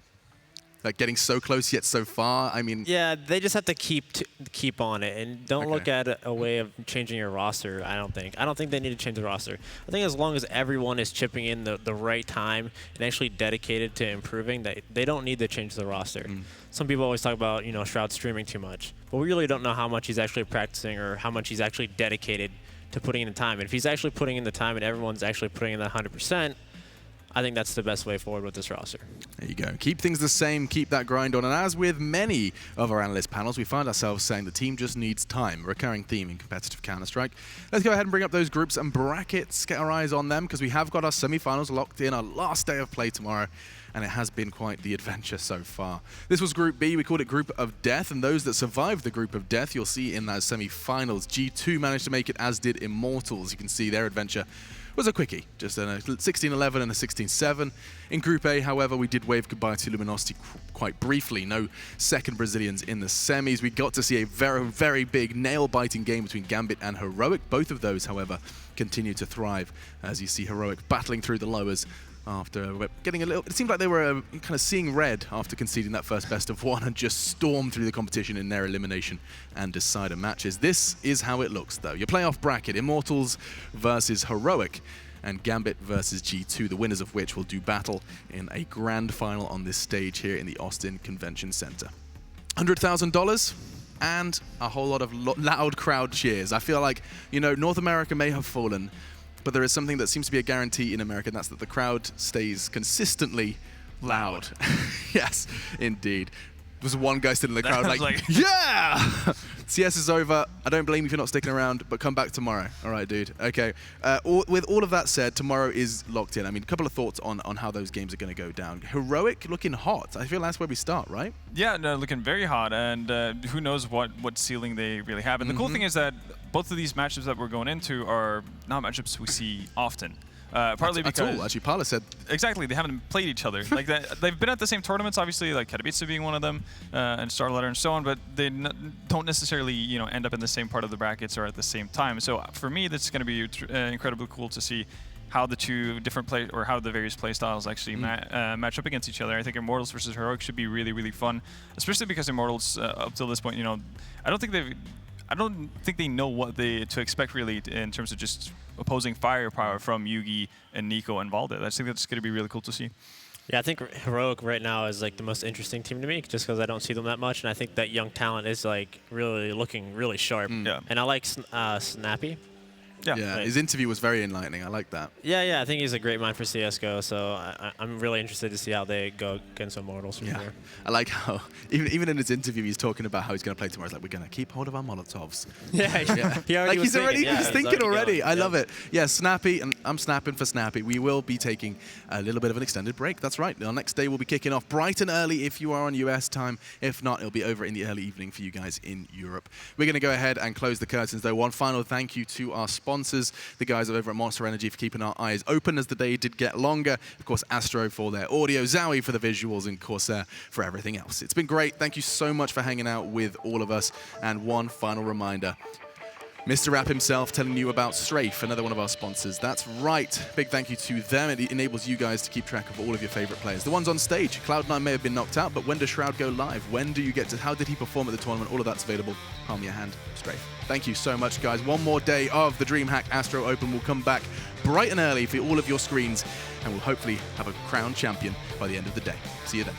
Like, getting so close yet so far, I mean... Yeah, they just have to keep on it, and don't look at a way of changing your roster, I don't think. I don't think they need to change the roster. I think as long as everyone is chipping in the right time and actually dedicated to improving, they don't need to change the roster. Some people always talk about, you know, Shroud streaming too much, but we really don't know how much he's actually practicing or how much he's actually dedicated to putting in the time. And if he's actually putting in the time and everyone's actually putting in the 100%, I think that's the best way forward with this roster. There you go. Keep things the same, keep that grind on. And as with many of our analyst panels, we find ourselves saying the team just needs time, a recurring theme in competitive Counter-Strike. Let's go ahead and bring up those groups and brackets, get our eyes on them, because we have got our semi-finals locked in, our last day of play tomorrow, and it has been quite the adventure so far. This was Group B. We called it Group of Death, and those that survived the Group of Death, you'll see in those semi-finals. G2 managed to make it, as did Immortals. You can see their adventure was a quickie, just a 16-11 and a 16-7. In Group A, however, we did wave goodbye to Luminosity quite briefly. No second Brazilians in the semis. We got to see a very, very big nail-biting game between Gambit and Heroic. Both of those, however, continue to thrive, as you see Heroic battling through the lowers after getting a little... It seemed like they were kind of seeing red after conceding that first best of 1 and just stormed through the competition in their elimination and decider matches. This is how it looks, though. Your playoff bracket, Immortals versus Heroic, and Gambit versus G2, the winners of which will do battle in a grand final on this stage here in the Austin Convention Center. $100,000 and a whole lot of loud crowd cheers. I feel like, you know, North America may have fallen, but there is something that seems to be a guarantee in America, and that's that the crowd stays consistently loud. Yes, indeed. There was one guy sitting in the crowd like, yeah! CS is over. I don't blame you for not sticking around, but come back tomorrow. All right, dude. Okay. With all of that said, tomorrow is locked in. I mean, a couple of thoughts on how those games are going to go down. Heroic looking hot. I feel that's where we start, right? Yeah, no, looking very hot, and who knows what ceiling they really have. And the cool thing is that both of these matchups that we're going into are not matchups we see often. Partly because actually, Parla said exactly they haven't played each other like that. They've been at the same tournaments, obviously, like Katowice being one of them, and Starletter and so on. But they don't necessarily, you know, end up in the same part of the brackets or at the same time. So for me, that's going to be incredibly cool to see how the two different how the various play styles actually match up against each other. I think Immortals versus Heroic should be really, really fun, especially because Immortals up till this point, you know, I don't think they know what to expect really in terms of just opposing firepower from Yugi and Nico and Valdez. I think that's going to be really cool to see. Yeah, I think Heroic right now is like the most interesting team to me, just because I don't see them that much, and I think that young talent is like really looking really sharp. Yeah. And I like Snappy. Yeah. His interview was very enlightening. I like that. Yeah, I think he's a great mind for CSGO, so I'm really interested to see how they go against Immortals from here. I like how, even in his interview, he's talking about how he's going to play tomorrow. He's like, we're going to keep hold of our Molotovs. Yeah. He's already thinking already. Going. I love it. Yeah, Snappy, and I'm snapping for Snappy. We will be taking a little bit of an extended break. That's right. Our next day will be kicking off bright and early if you are on US time. If not, it'll be over in the early evening for you guys in Europe. We're going to go ahead and close the curtains, though. One final thank you to our sponsors, the guys over at Monster Energy, for keeping our eyes open as the day did get longer. Of course, Astro for their audio, Zowie for the visuals, and Corsair for everything else. It's been great. Thank you so much for hanging out with all of us. And one final reminder, Mr. Rap himself telling you about Strafe, another one of our sponsors. That's right. Big thank you to them. It enables you guys to keep track of all of your favorite players. The ones on stage. Cloud9 may have been knocked out, but when does Shroud go live? When do you get to, how did he perform at the tournament? All of that's available. Palm your hand. Strafe. Thank you so much, guys. One more day of the DreamHack Astro Open will come back bright and early for all of your screens, and we'll hopefully have a crowned champion by the end of the day. See you then.